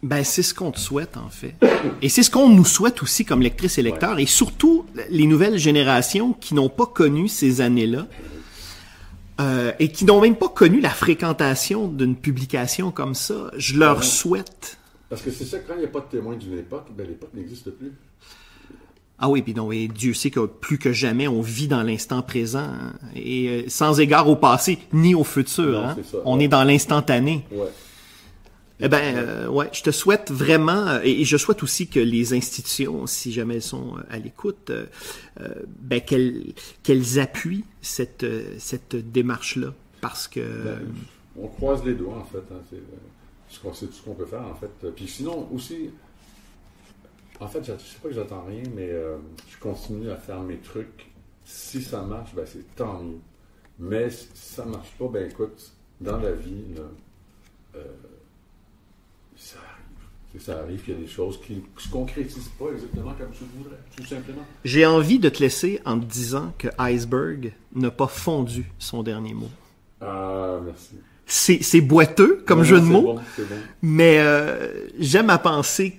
Ben, c'est ce qu'on te souhaite, en fait. Et c'est ce qu'on nous souhaite aussi comme lectrices et lecteurs, et surtout les nouvelles générations qui n'ont pas connu ces années-là, et qui n'ont même pas connu la fréquentation d'une publication comme ça. Je leur souhaite. Parce que c'est ça, quand il n'y a pas de témoin d'une époque, ben l'époque n'existe plus. Ah oui, puis non, et Dieu sait que plus que jamais, on vit dans l'instant présent, hein, et sans égard au passé, ni au futur. Non, hein. On est dans l'instantané. Ouais. Eh ben, ouais, je te souhaite vraiment, et je souhaite aussi que les institutions, si jamais elles sont à l'écoute, ben qu'elles appuient cette démarche-là, parce que... on croise les doigts, en fait. Hein, c'est tout ce qu'on peut faire, en fait. Puis sinon, aussi, en fait, je sais pas que j'attends rien, mais je continue à faire mes trucs. Si ça marche, ben c'est tant mieux. Mais si ça marche pas, ben écoute, dans la vie, là, ça arrive qu'il y a des choses qui ne se concrétisent pas exactement comme tu le voudrais, tout simplement. J'ai envie de te laisser en te disant que Iceberg n'a pas fondu son dernier mot. Ah, merci. C'est boiteux comme jeu de mots, c'est bon. Mais j'aime à penser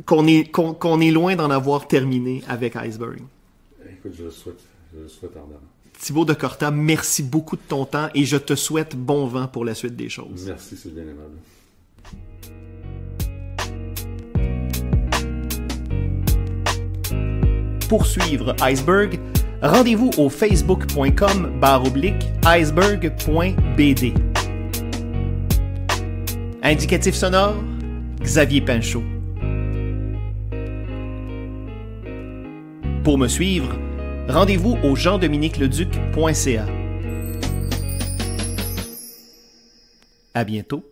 qu'on est loin d'en avoir terminé avec Iceberg. Écoute, je le souhaite ardemment. Thibaut de Corta, merci beaucoup de ton temps et je te souhaite bon vent pour la suite des choses. Merci, c'est bien aimable. Pour suivre Iceberg, rendez-vous au facebook.com/iceberg.bd. Indicatif sonore, Xavier Pinchot. Pour me suivre, rendez-vous au jean-dominique-leduc.ca. À bientôt.